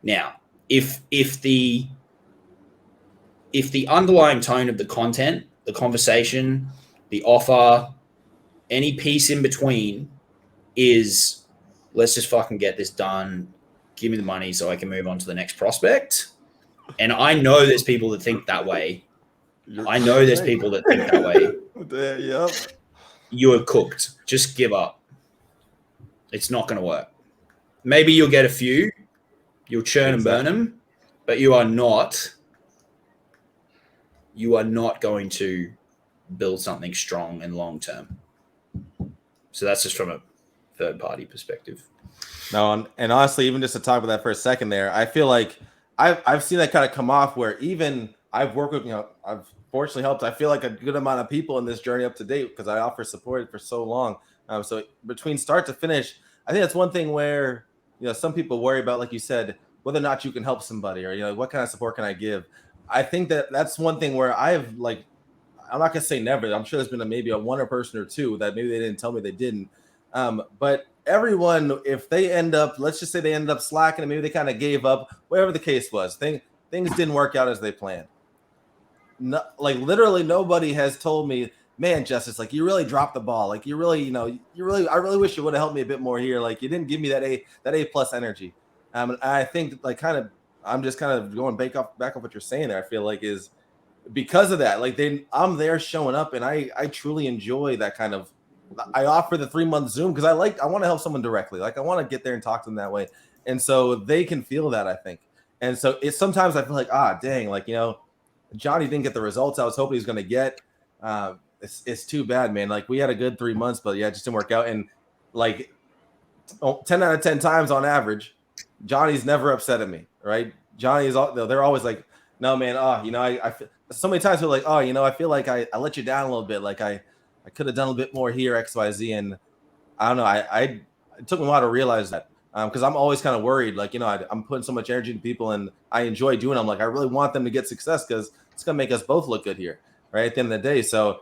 now. If the underlying tone of the content, the conversation, the offer, any piece in between is, let's just fucking get this done, give me the money so I can move on to the next prospect. And I know there's people that think that way. Yep. You are cooked. Just give up. It's not going to work. Maybe you'll get a few, you'll churn and burn them, but you are not going to build something strong and long term. So that's just from a third party perspective. No, and honestly, even just to talk about that for a second there, I feel like I've seen that kind of come off where even I've worked with, I've fortunately helped, I feel like, a good amount of people in this journey up to date because I offer support for so long. So between start to finish, I think that's one thing where, some people worry about, like you said, whether or not you can help somebody, or, what kind of support can I give? I think that's one thing where I'm not going to say never. I'm sure there's been maybe a one person or two that maybe they didn't tell me they didn't. But everyone, if they let's just say they ended up slacking and maybe they kind of gave up, whatever the case was, things didn't work out as they planned. No, like literally nobody has told me, man, Justice, like you really dropped the ball. Like you really, I really wish you would have helped me a bit more here. Like you didn't give me that A plus energy. And I think I'm just kind of going back off what you're saying there. I feel like is because of that, like I'm there showing up, and I truly enjoy that kind of. I offer the 3-month Zoom because I want to help someone directly. Like I want to get there and talk to them that way, and so they can feel that, I think. And so it's sometimes I feel like, dang, like Johnny didn't get the results I was hoping he was going to get. it's too bad, man. Like we had a good 3 months, but yeah, it just didn't work out. And like 10 out of 10 times on average, Johnny's never upset at me, right? Johnny's they're always like, no, man, I so many times they're like, oh, I feel like I let you down a little bit. Like I could have done a bit more here, XYZ. And I don't know. It took me a while to realize that because I'm always kind of worried. Like, I'm putting so much energy into people and I enjoy doing it. I'm like, I really want them to get success because it's going to make us both look good here, right? At the end of the day. So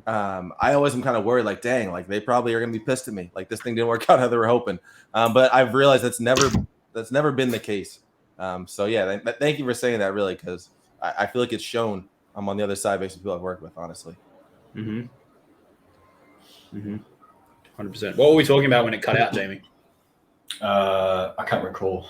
I always am kind of worried, like, dang, like they probably are going to be pissed at me. Like this thing didn't work out how they were hoping. But I've realized that's never been the case. So yeah, thank you for saying that, really, because I feel like it's shown I'm on the other side based on people I've worked with, honestly. 100%. What were we talking about when it cut out, Jamie? I can't recall.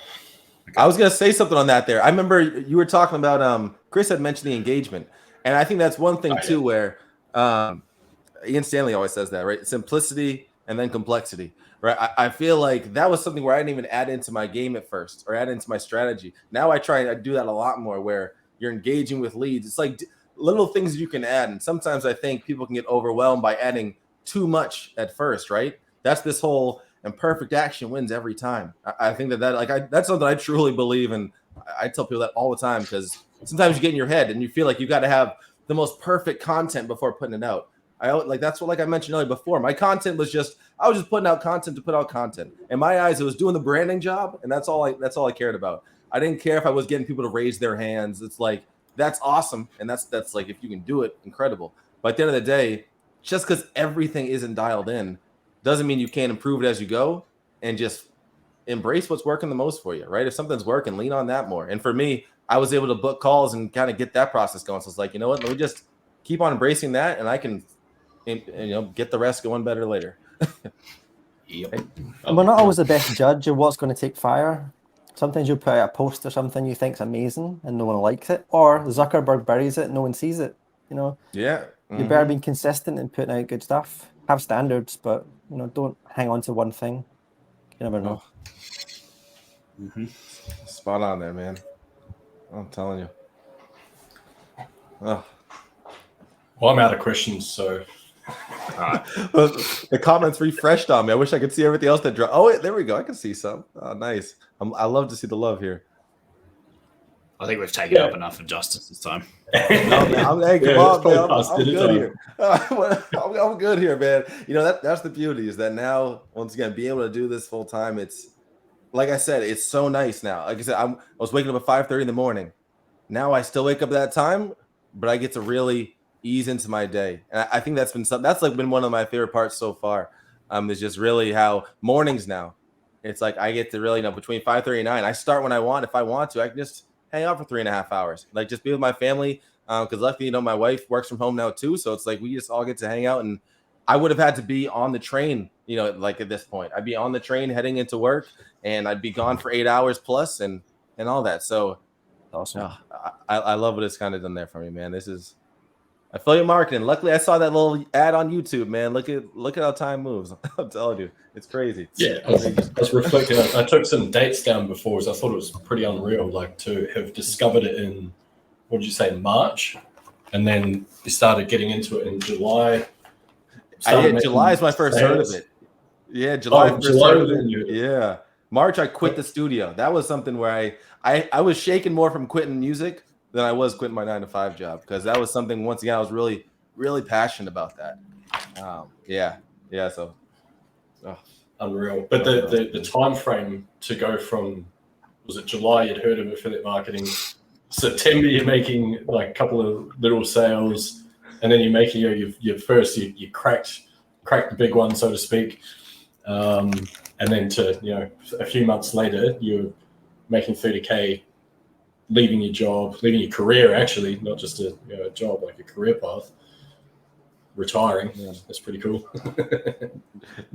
I was gonna say something on that there. I remember you were talking about Chris had mentioned the engagement, and I think that's one thing too where Ian Stanley always says that, right? Simplicity and then complexity, right? I feel like that was something where I didn't even add into my game at first or add into my strategy. Now I try and do that a lot more where you're engaging with leads. It's like little things you can add, and sometimes I think people can get overwhelmed by adding too much at first, right? That's this whole imperfect action wins every time. I think that's something I truly believe in. I tell people that all the time because sometimes you get in your head and you feel like you got to have the most perfect content before putting it out. That's what, like I mentioned earlier before, my content was I was just putting out content to put out content. In my eyes, it was doing the branding job, and that's all I cared about. I didn't care if I was getting people to raise their hands. It's like that's awesome, and that's like if you can do it, incredible. But at the end of the day, just because everything isn't dialed in doesn't mean you can't improve it as you go and just embrace what's working the most for you, right? If something's working, lean on that more. And for me, I was able to book calls and kind of get that process going. So it's like, you know what? Let me just keep on embracing that, and I can, get the rest going better later. Yep. And we're not always the best judge of what's going to take fire. Sometimes you'll put out a post or something you think's amazing and no one likes it, or Zuckerberg buries it and no one sees it. Yeah. You better be consistent in putting out good stuff. Have standards, but don't hang on to one thing. You never know. Spot on there, man. I'm telling you. Oh. Well, I'm out of questions, so. The comments refreshed on me. I wish I could see everything else that dropped. Oh, wait, there we go. I can see some. Oh, nice. I love to see the love here. I think we've taken up enough of Justice this time. I'm good here. I'm good here, man. That's the beauty is that now, once again, being able to do this full time, it's like I said, it's so nice now. Like I said, I was waking up at 5:30 in the morning. Now I still wake up at that time, but I get to really ease into my day. And I think that's been one of my favorite parts so far. Is just really how mornings now, it's like I get to really between 5:30 and 9. I start when I want. If I want to, I can just hang out for 3.5 hours, like just be with my family. Because luckily, my wife works from home now too, so it's like we just all get to hang out. And I would have had to be on the train, like at this point, I'd be on the train heading into work, and I'd be gone for 8 hours plus, and all that. So awesome. I love what it's kind of done there for me, man. This is affiliate marketing. Luckily, I saw that little ad on YouTube, man. Look at how time moves. I'm telling you, it's crazy. Yeah, I was reflecting. I took some dates down before, so I thought it was pretty unreal, like to have discovered it in, what did you say, March, and then you started getting into it in July. July is my first heard of it. Yeah, July. Yeah, March I quit the studio. That was something where I was shaking more from quitting music than I was quitting my 9-to-5 job, because that was something, once again, I was really, really passionate about that. Yeah. So unreal. But the time frame to go from, was it July you'd heard of affiliate marketing, September you're making like a couple of little sales, and then you're making your first, you cracked the big one, so to speak, and then to a few months later you're making 30K, leaving your job, leaving your career, actually, not just a job, like a career path, retiring. Yeah. That's pretty cool.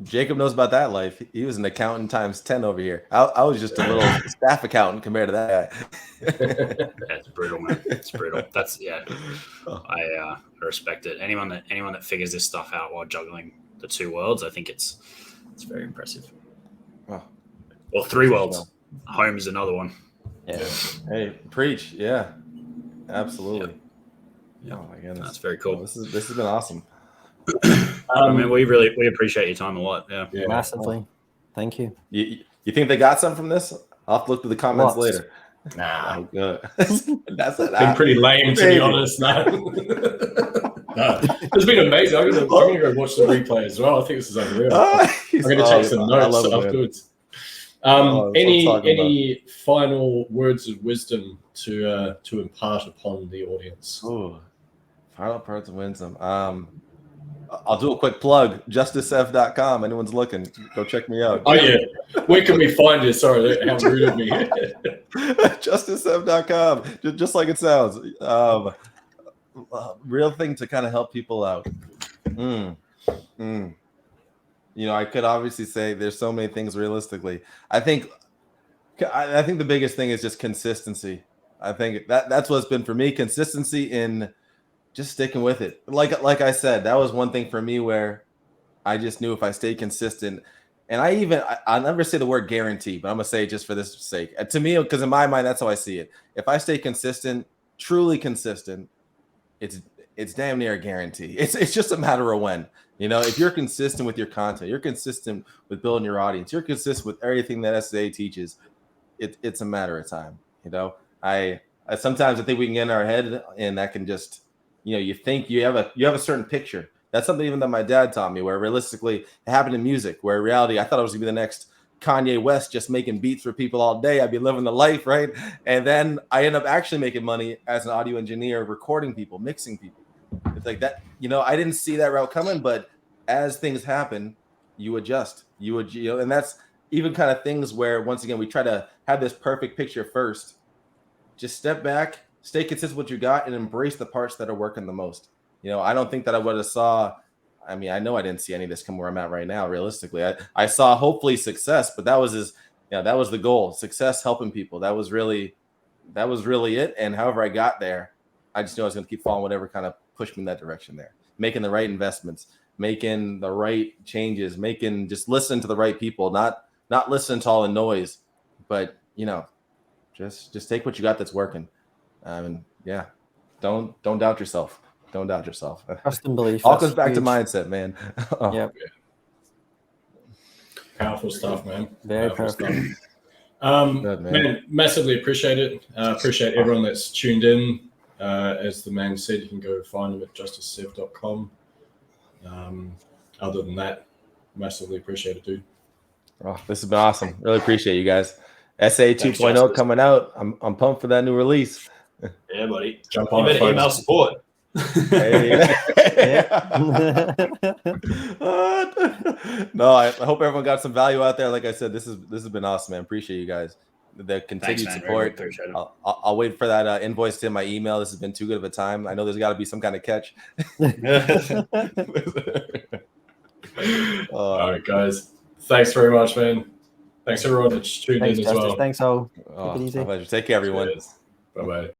Jacob knows about that life. He was an accountant times 10 over here. I was just a little staff accountant compared to that guy. That's brutal, man. It's brutal. I respect it. Anyone that figures this stuff out while juggling the two worlds, I think it's very impressive. Oh. Or three worlds. Home is another one. Yeah. Hey, preach. Yeah, absolutely. Yeah. Oh my goodness, that's very cool. This has been awesome. I mean, we appreciate your time a lot. Yeah. Massively. Thank you. You think they got some from this? I'll have to look through the comments Lots. later. Nah, Oh, good. That's been pretty lame, to be honest. No. No, it's been amazing. I'm gonna go watch the replay as well. I think this is unreal. I'm gonna take some notes afterwards. Any final words of wisdom to impart upon the audience? Ooh, final words of wisdom. I'll do a quick plug. JusticeF.com. Anyone's looking, go check me out. Oh yeah, where can we find you? Sorry, how rude of me. JusticeF.com. Just like it sounds. Real thing to kind of help people out. You know, I could obviously say there's so many things realistically. I think the biggest thing is just consistency. I think that's what's been for me. Consistency in just sticking with it. Like I said, that was one thing for me where I just knew if I stayed consistent, and I never say the word guarantee, but I'm gonna say it just for this sake. To me, because in my mind, that's how I see it. If I stay consistent, truly consistent, it's damn near a guarantee. It's just a matter of when. You know, if you're consistent with your content, you're consistent with building your audience, you're consistent with everything that SAA teaches, it's a matter of time. You know, I sometimes I think we can get in our head, and that can just, you know, you think you have a certain picture. That's something even that my dad taught me, where realistically it happened in music, where in reality I thought I was gonna be the next Kanye West, just making beats for people all day. I'd be living the life, right? And then I end up actually making money as an audio engineer, recording people, mixing people. It's like that, you know, I didn't see that route coming, but as things happen, you adjust. You know, and that's even kind of things where, once again, we try to have this perfect picture first. Just step back, stay consistent with what you got, and embrace the parts that are working the most. You know, I don't think that I would have saw. I mean, I know I didn't see any of this come where I'm at right now. Realistically, I saw hopefully success, but that was that was the goal. Success, helping people. That was really it. And however I got there, I just knew I was going to keep following whatever kind of pushed me in that direction there. Making the right investments, making the right changes, just listen to the right people, not listen to all the noise, but, you know, just take what you got that's working. Yeah, don't doubt yourself. Don't doubt yourself. Trust and belief. All comes back to mindset, man. Yep. Powerful stuff, man. Very powerful. Good, man, massively appreciate it. Appreciate everyone that's tuned in. As the man said, you can go find him at justicesev.com. Other than that, massively appreciate it, dude. Oh, this has been awesome. Really appreciate you guys. SAA 2.0 coming out. I'm pumped for that new release. Yeah, buddy. Jump on. You better email support. No, I hope everyone got some value out there. Like I said, this has been awesome, man. Appreciate you guys. The continued support. Appreciate it. I'll wait for that invoice to my email. This has been too good of a time. I know there's got to be some kind of catch. All right, guys. Thanks very much, man. Thanks everyone that's tuned in as well. Thanks all. Oh, Keep it easy. my pleasure. Take care, everyone. Bye bye.